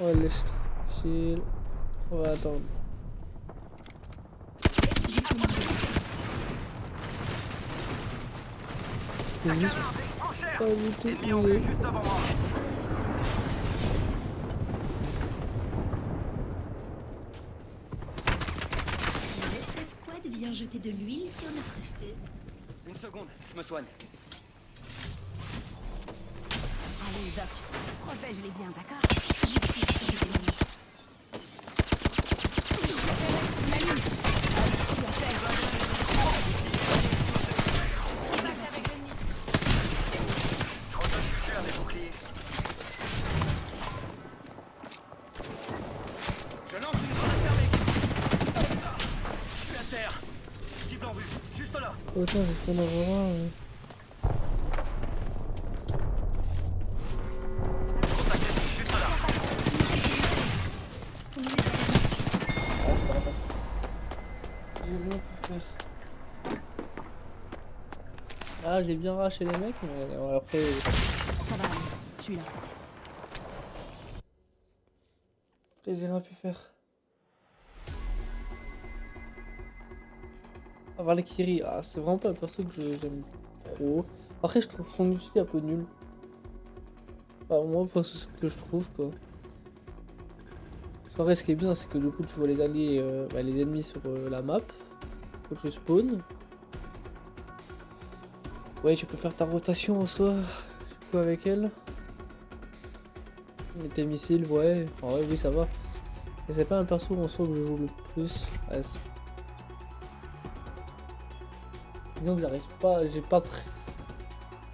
on va le laisser tranquille. On va attendre. J'ai commandé. C'est juste pas du tout Ennemi en vue huilé. juste avant moi. Notre escouade vient jeter de l'huile sur notre feu. Une seconde, je me soigne. Allez, Doc, protège-les bien, d'accord? Je tire sur les ennemis. Je redonne du jus à mes boucliers. Je lance une grenade thermique. Je suis à terre. Cible en vue, juste là. Autant j'ai fait en avoir un. Ouais. Juste là. J'ai rien pu faire. Ah, j'ai bien arraché les mecs, mais après. Ça va aller, je suis là. Après, j'ai rien pu faire. Ah, Valkyrie, ah, c'est vraiment pas un perso que j'aime trop. Après, je trouve son outil un peu nul. Enfin, moi, c'est ce que je trouve, quoi. En vrai, ce qui est bien, c'est que du coup, tu vois les alliés, les ennemis sur la map. Quand tu spawn. Ouais, tu peux faire ta rotation en soi, du coup, avec elle. Et tes missiles, ouais. En vrai, oui, ça va. Mais c'est pas un perso en soi que je joue le plus. Ouais, disons que j'arrive pas, j'ai pas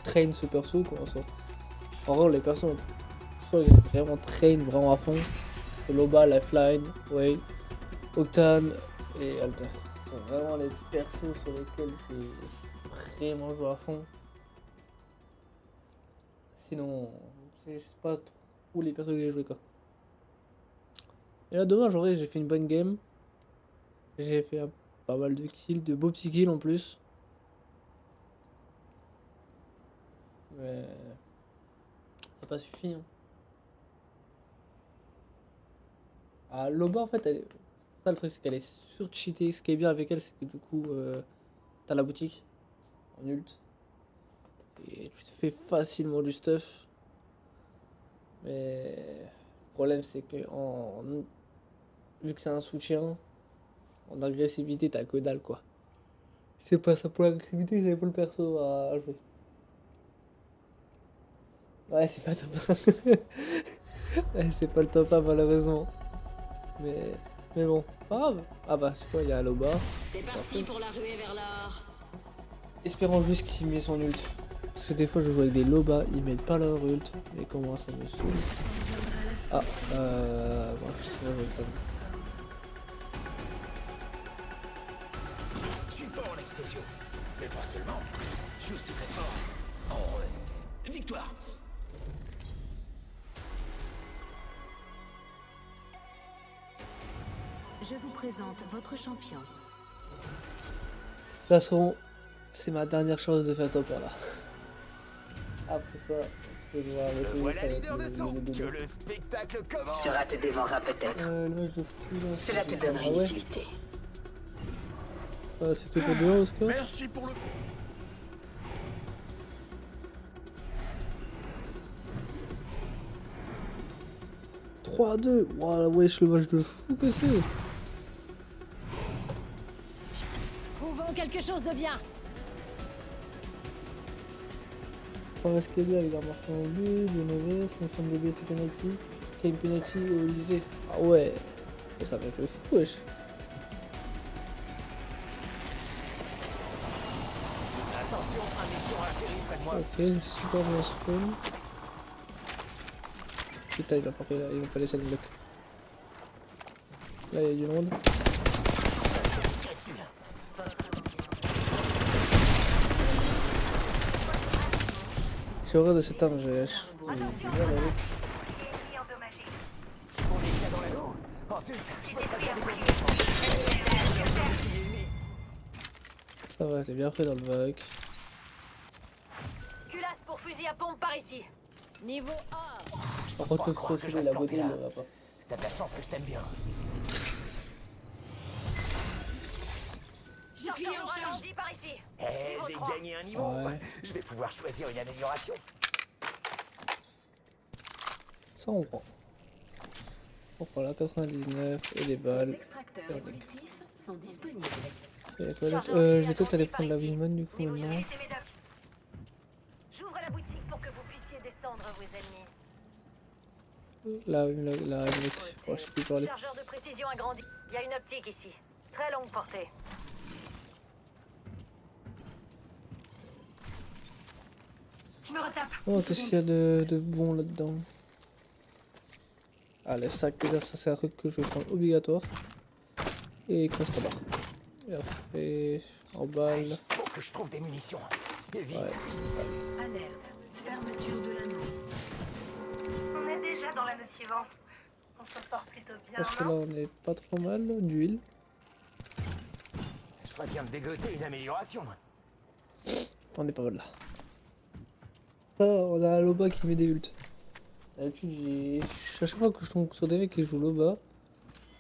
train ce perso, quoi, en soi. En vrai, les persos, soit que j'ai vraiment train vraiment à fond. C'est Loba, Lifeline, Whale, Octane et Alter. C'est vraiment les persos sur lesquels j'ai vraiment joué à fond. Sinon, c'est pas trop les persos que j'ai joué, quoi. Et là, dommage, en vrai, j'ai fait une bonne game. J'ai fait pas mal de kills, de beaux petits kills en plus. Mais ça n'a pas suffi, hein. Ah, Loba, en fait, ça, le truc, c'est qu'elle est sur-cheatée. Ce qui est bien avec elle, c'est que du coup, t'as la boutique en ult. Et tu te fais facilement du stuff. Mais le problème, c'est que vu que c'est un soutien, en agressivité, t'as que dalle, quoi. C'est pas ça pour l'agressivité, c'est pour le perso à jouer. Ouais, c'est pas top 1. Ouais, c'est pas le top 1, malheureusement. Mais bon, pas grave. Ah bah, c'est quoi, il y a Loba. C'est parti pour la ruée vers l'or. Espérons juste qu'il met son ult. Parce que des fois, je joue avec des Loba, ils mettent pas leur ult. Mais comment ça me saoule. Ah, bon, je sais pas, je vais le Je suis fort en explosion. Mais pas seulement. Je suis aussi très fort en victoire. Je vous présente votre champion. toute façon, c'est ma dernière chance de faire top là. Après ça, je vais voir avec lui, Voilà ça va leader de être son. le Que dodo. le spectacle commence. Cela te dévorera peut-être. Le match de fou là. Cela te c'est- donnera Ah une ouais. utilité. C'est toujours 2-1 au score. Merci pour le... 3-2. Waouh, wesh, le match de fou que c'est. Trouvons quelque chose de bien. Forest Kelly il a marqué un but, Geneviève, son fond de BC penalty, Kane penalty au lycée. Ah ouais, ça m'a fait fou wesh. Attention, un mission atterri près de moi. Ok, super bien spawn. Putain, il va pas laisser le bloc. Là il y a du monde. J'ai horreur de cette arme, j'ai du mal avec. Ennemi endommagé. On est bien dans l'anneau. Ensuite, je peux Détruit un bouclier. Ça va, elle est bien fait dans le bac. Culasse pour fusil à pompe par ici. Niveau 1. Par contre, le procédé, la beauté, il ne va pas. T'as de la chance que je t'aime bien. Chargeur de ralenti par ici. Eh, Niveau j'ai 3. gagné un niveau. Ouais. Je vais pouvoir choisir une amélioration. Ça on prend. On prend la 99 et des balles. Extracteurs auditifs sont disponibles. Et la toilette. Je vais peut-être aller prendre la Wingman du coup Niveau maintenant. sécurité, mesdames. J'ouvre la boutique pour que vous puissiez descendre vos ennemis. La mec. Oh, je sais plus parler. Chargeur de précision agrandi. Il y a une optique ici. Très longue portée. Je me retape. Oh, qu'est-ce qu'il y a de bon là-dedans? Ah, les sacs, déjà, ça c'est un truc que je vais prendre obligatoire. Et constabard. Et après, en balle. Faut que je trouve des munitions. Et vite. Ouais. Alerte. Fermeture de l'anneau. On est déjà dans l'anneau suivant. On se porte plutôt bien, Parce que là, non? on est pas trop mal. D'huile. Je ferais bien me dégoter une amélioration. On est pas mal là. Ça, on a un Loba qui met des ults. D'habitude, à chaque fois que je tombe sur des mecs qui jouent Loba,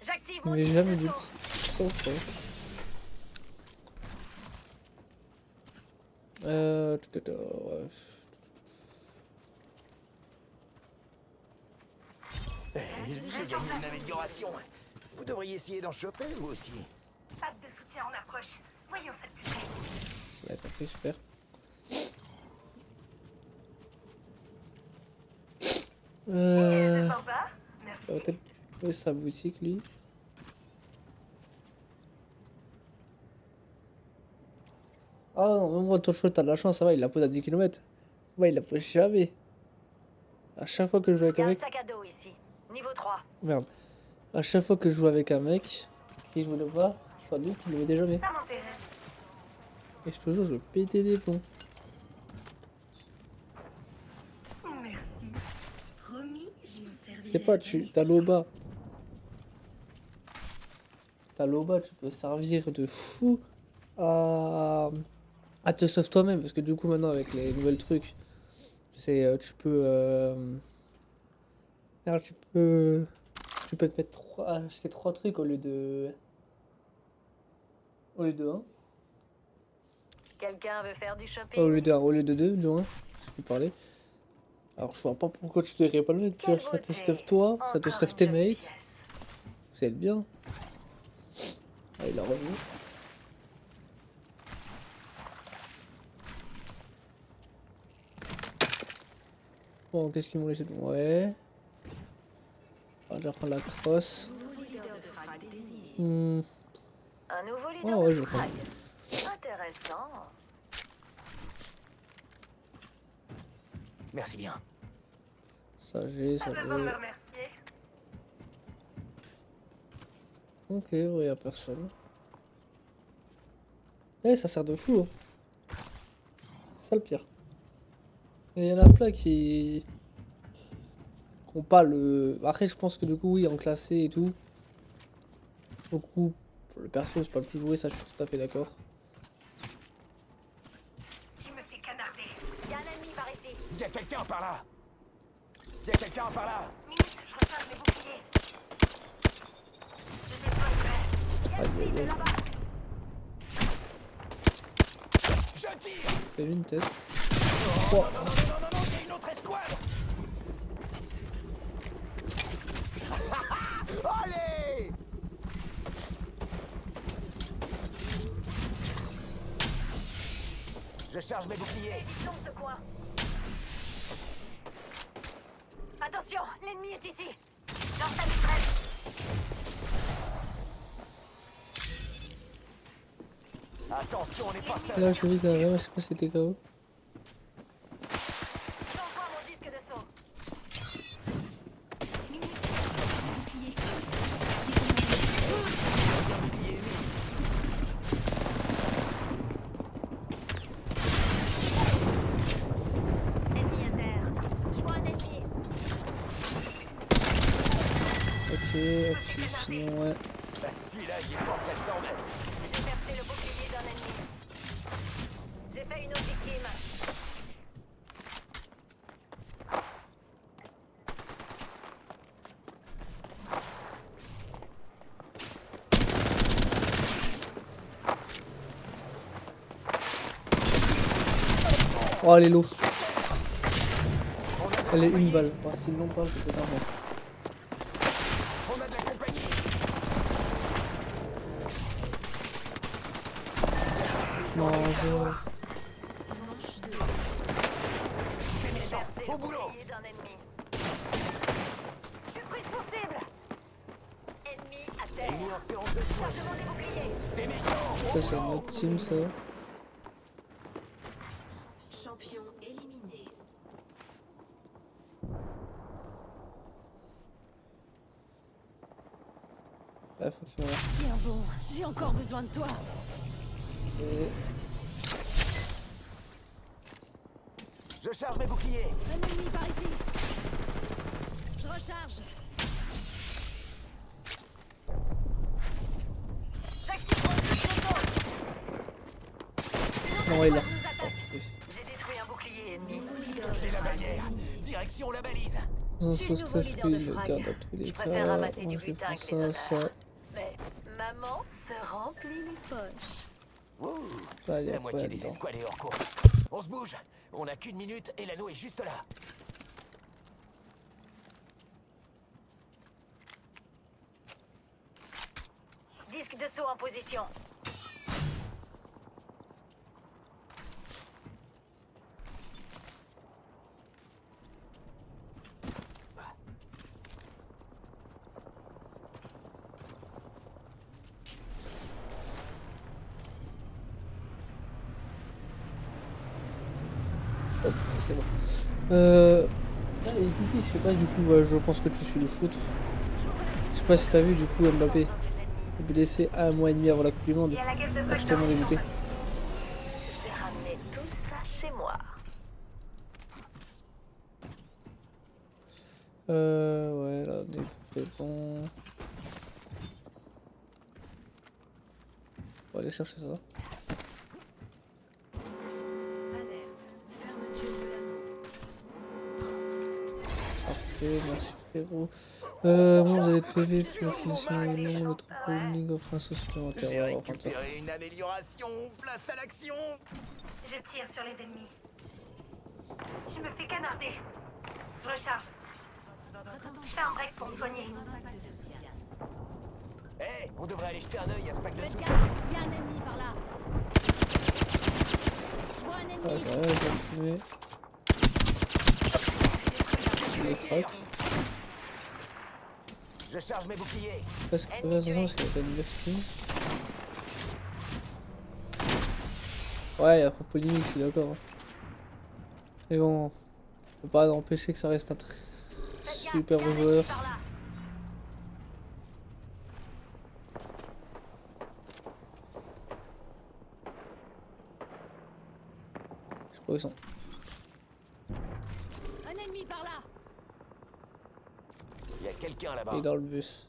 J'active il mon met tir jamais de d'ult. saut. Je sais pas pourquoi. Ouais. J'ai gagné une amélioration. Vous devriez essayer d'en choper, vous aussi. Patte de soutien en approche. Voyons ça de plus près. Ça va être pris, super. Sympa. Merci. On va peut-être trouver sa boutique lui. Ah non, même moi, toi, t'as de la chance, ça va, il la pose à 10 km. Ouais, il la pose jamais. À chaque fois que je joue avec Il y a un un mec. sac à dos ici. Niveau 3. Merde. À chaque fois que je joue avec un mec, qui joue le pas, je crois lui qu'il le mettait jamais. Ça m'intéresse. Et je te jure, je pétais des plombs. Merci. Promis, je m'en servirai. Je sais pas, t'as l'OBA. T'as l'OBA, tu peux servir de fou à te sauver toi-même. Parce que du coup, maintenant, avec les nouvelles trucs, c'est tu peux. Alors, tu peux te mettre acheter 3 trucs au lieu de. Au lieu de 1. Quelqu'un veut faire du shopping? Au lieu de 1, au lieu de 2, du moins. Je peux parler. Alors, je vois pas pourquoi tu devrais pas le mettre. Tu vois, ça te stuff toi, ça te stuff tes mates. Vous êtes bien. Ah, il a revenu. Bon, qu'est-ce qu'ils m'ont laissé? Ouais. On va déjà prendre la crosse. Un nouveau leader Oh, ouais, de je frag. Intéressant. Merci bien. Ça j'ai, ça Pas besoin de me j'ai. remercier. Ok, ouais, y'a personne. Eh, ça sert de fou. Hein. C'est ça le pire. Il y en a plein qui ont pas le. Après, je pense que du coup, oui, en classé et tout. Beaucoup. Pour le perso, c'est pas le plus joué, ça, je suis tout à fait d'accord. quelqu'un par là. Y a quelqu'un par là. Minute, je recharge mes boucliers. Je déploie une flèche. Il y a une cible là-bas. Je tire. T'as vu une tête? Non, non, non, non, non, non, il y a une autre escouade. Allez. Je charge mes boucliers. Évitons ce coin. Attention, l'ennemi est ici. Lance ta mitraille. Attention, on n'est pas seul. Là, j'ai vu qu'il y avait, je sais pas si c'était KO. J'envoie mon disque de saut. Minute. Bouclier. Ennemi à terre. Je vois un ennemi. Ok, sinon ouais. Bah, celui-là, il est pas près de 100 mètres. J'ai percé le bouclier d'un ennemi. J'ai fait une autre victime. Oh, elle est low. Elle est une balle. Oh, s'ils l'ont pas, c'est pas bon. On a de la compagnie. Non, je... J'ai percé Au le boulot. bouclier d'un ennemi. Je suis prise pour cible. Ennemi à terre. Ennemi en séance de soins. Chargement des boucliers. Des méchants. Ça, c'est notre team, ça. Champion éliminé. Là, faut qu'il y en ait. Tiens bon, j'ai encore besoin de toi. Et... Je charge mes boucliers. Un ennemi par ici. Je recharge. J'active mon disque de saut. Non, elle est là. Nous attaque. Parfait. J'ai détruit un bouclier ennemi. C'est la bannière. Direction la balise. Dans Je suis ce le nouveau stuff, leader il de le frag. garde dans tous les Je cas. préfère ramasser Moi, du je vais butin prendre que les ça, honneurs. ça. Mais maman se remplit les poches. Ouh. Là, il y La a moitié quoi des dedans? escouades est hors course. On se bouge. On a qu'une minute et l'anneau est juste là. Disque de saut en position. Hop, c'est bon. Là, les Kiki, je sais pas, du coup, je pense que tu suis le foot. Je sais pas si t'as vu, du coup, Mbappé blessé 1 mois et demi avant la Coupe du Monde. Il y a la gueule de Ah, je suis tellement dégoûté. Je vais ramener tout ça chez moi. Ouais, là, on est fait bon. On va aller chercher ça. Alerte. Fermeture de l'anneau. Parfait, merci frérot. Moi, vous avez de PV, puis la finition est long, le trampoline offre un saut supplémentaire. J'ai Ouais, on va prendre ça. récupéré une amélioration. Place à l'action. Je tire sur les ennemis. Je me fais canarder. Je recharge. Je fais un break pour me soigner. Eh, on devrait aller jeter un œil à ce pack de Faites soutien. gaffe, il y a un ennemi par là. Je vois un Ouais, ennemi. ouais, j'ai fumé. Les crocs. Je charge mes boucliers. Parce que faut faire attention parce qu'il y a pas de 9 team. Ouais, il y a trop polémique, je suis d'accord. hein. Mais bon, on peut pas empêcher que ça reste un super Il y a un joueur. ennemi par là. Je sais pas où ils sont. Un ennemi par là. Il y a quelqu'un là-bas. Il est dans le bus.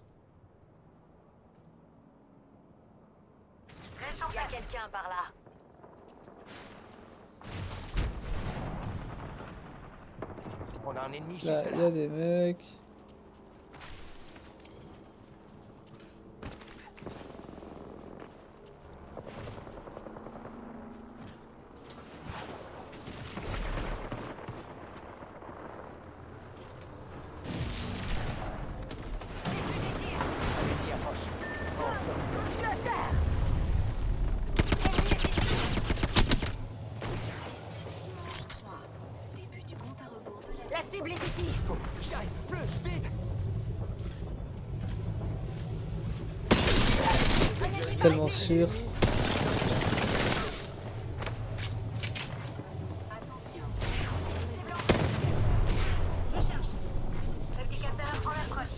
Il y a quelqu'un par là. On a un ennemi juste Là, là. il y a des mecs. Ennemi approche. Début du compte à rebours de la... La cible est ici. Faut. J'arrive. Plus vite. Tellement sûr. Indicateur en approche.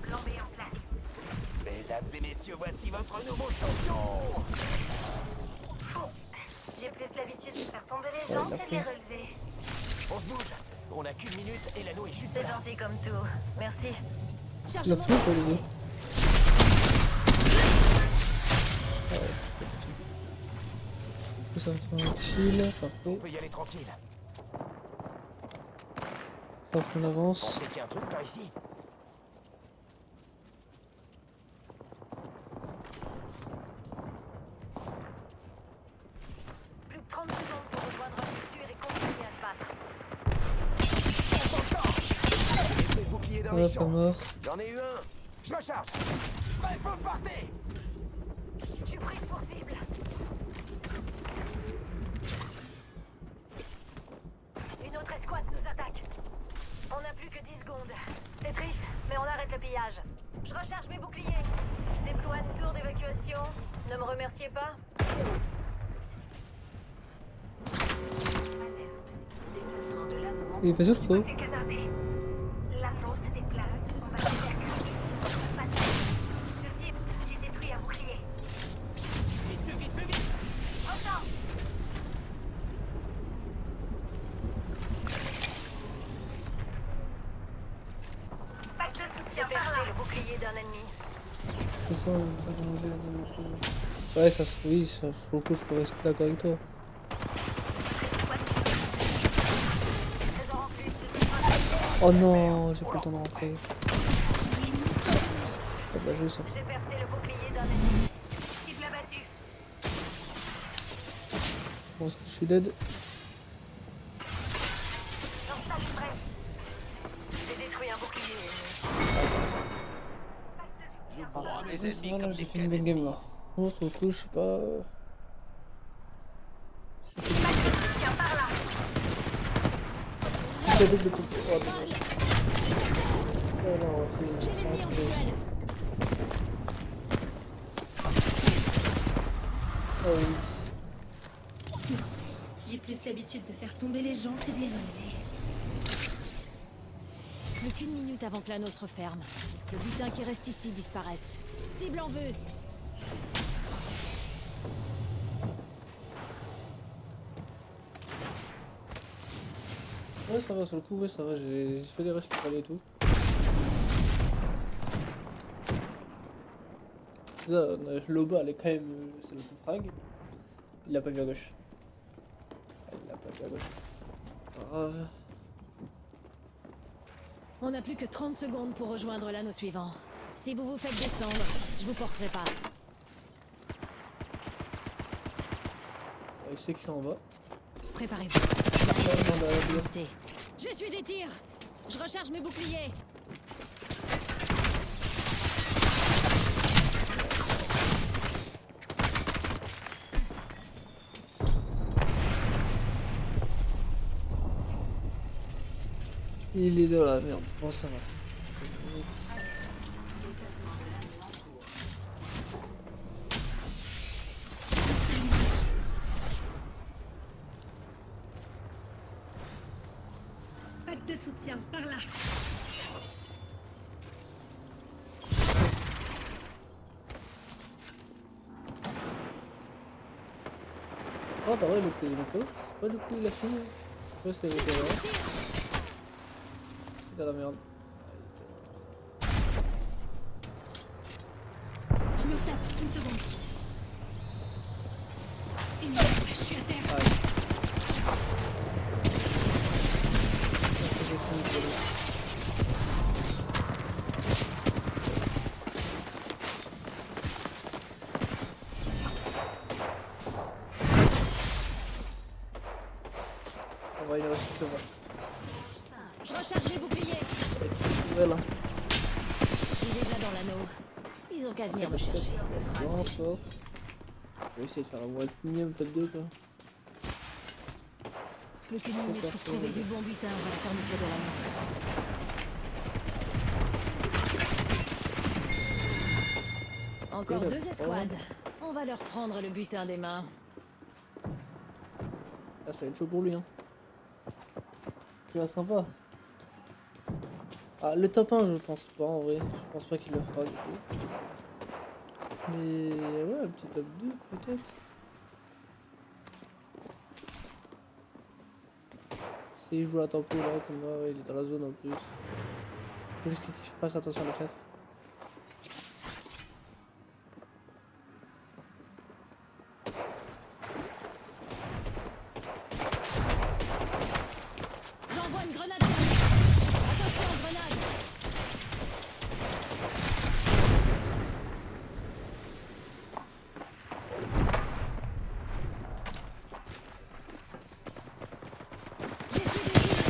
Plan B en place. Mesdames et messieurs, voici votre nouveau champion. J'ai plus l'habitude de faire tomber les Ouais, gens il l'a que de les fait. relever. On se bouge. On a qu'une minute et l'anneau est juste C'est là. gentil comme tout. Merci. Il a Chargement. fait quoi les deux? Ça me fait un chill, On parfait. peut y aller tranquille. Faut qu'on avance. Pensez qu'il y a un truc par ici? Plus de 30 secondes pour rejoindre le tueur et continuer à se battre. Effet de bouclier dans les Ouais, pas champs. mort. J'en ai eu un. Je recharge. Ouais, faut partez. Je suis prise pour cible. Une autre escouade nous attaque. On n'a plus que 10 secondes. C'est triste, mais on arrête le pillage. Je recharge mes boucliers. Je déploie une tour d'évacuation. Ne me remerciez pas. Déplacement de l'anneau. Il est pas sûr, trop. C'est casardé. L'anneau se déplace. On va l'évacuer. Pas de cible. J'ai détruit un bouclier. Vite, plus vite, plus vite. Ressort. Pack de soutien par là. Le bouclier d'un ennemi. De toute façon, on va manger la- Ouais, ça se oui, ça faut que je peux rester d'accord avec toi. Oh non, j'ai pas le temps de rentrer. Ah bah, je vais ça. J'ai percé le bouclier d'un ennemi. Cible abattue. Je pense que je suis dead. J'installe une brèche. J'ai détruit un bouclier. Et ça, c'est bon, là, j'ai fait une bonne game là. Bon, sur le coup, je sais pas. Tiens par là. J'ai pas de coup. Oh, dommage. Oh non, ok, J'ai l'ennemi en visuel. Oh oui. J'ai plus l'habitude de faire tomber les gens que de les relever. Plus qu'une minute avant que l'anneau se referme. Le butin qui reste ici disparaisse. Cible en vue. Ouais, ça va, sur le coup, ouais, ça va, j'ai fait les rushs pour aller et tout. Ça, Loba, elle est quand même. C'est l'autofrag. Il l'a pas vu à gauche. Ah, il l'a pas vu à gauche. Pas grave. On n'a plus que 30 secondes pour rejoindre l'anneau suivant. Si vous vous faites descendre, je vous porterai pas. Il sait qu'ils sont en bas. Préparez-vous. Ouais, non, bah, bien. Évitez. Je suis des tirs. Je recharge mes boucliers. Il est dans la merde. Bon, ça va. Pack de soutien par là. Oh, t'as vrai, le coup, c'est pas du coup la fille. Je sais pas si c'est J'essaie vrai. de tirer. C'est dans la merde. Je me tape, une seconde. Et merde, je suis à terre. Ah, Ça va. Je recharge les boucliers. Voilà. Je suis déjà dans l'anneau. Ils ont qu'à venir me chercher. Bon, fort. On va essayer de faire un one minimum top 2 quoi. Plus qu'une minute pour trouver du bon butin avant la fermeture de l'anneau. Encore 2 escouades. On va leur prendre le butin des mains. Ah, ça va être chaud pour lui, hein. Tu vois, sympa. Ah, le top 1, je pense pas en vrai. Je pense pas qu'il le fera du coup. Mais ouais, un petit top 2 peut-être. S'il joue à tempo là, comme là, ouais, il est dans la zone en plus. Faut juste qu'il fasse attention à la fenêtre. J'envoie une grenade thermique. Attention, grenade. J'essuie des tirs.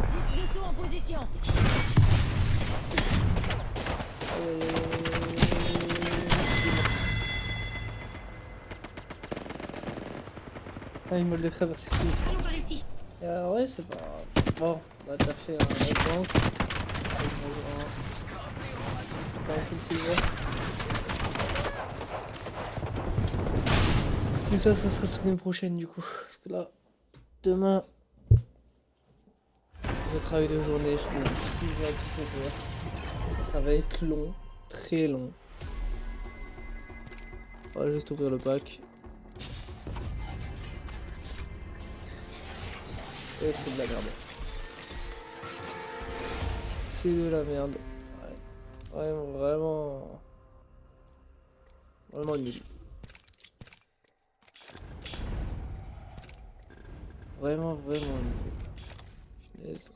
Disque de saut en position. Ah, il me le crève, c'est fini. Allons par ici. Ouais, c'est pas grave. Bon, bah t'as fait un exemple. Pas un full silver. Mais ça sera semaine prochaine du coup. Parce que là, demain, je travaille de journée, je fais 6 heures, 17 heures. Ça va être long, très long. On va juste ouvrir le pack. Et c'est de la merde. C'est de la merde. Ouais. Vraiment nul. Vraiment nul. Punaise.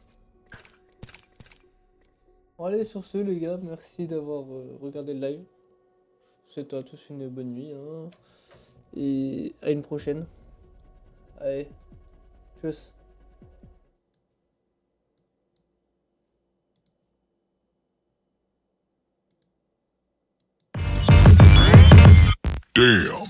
Bon allez sur ce les gars, merci d'avoir regardé le live. C'est à tous une bonne nuit hein. Et à une prochaine. Allez, tchuss. Damn.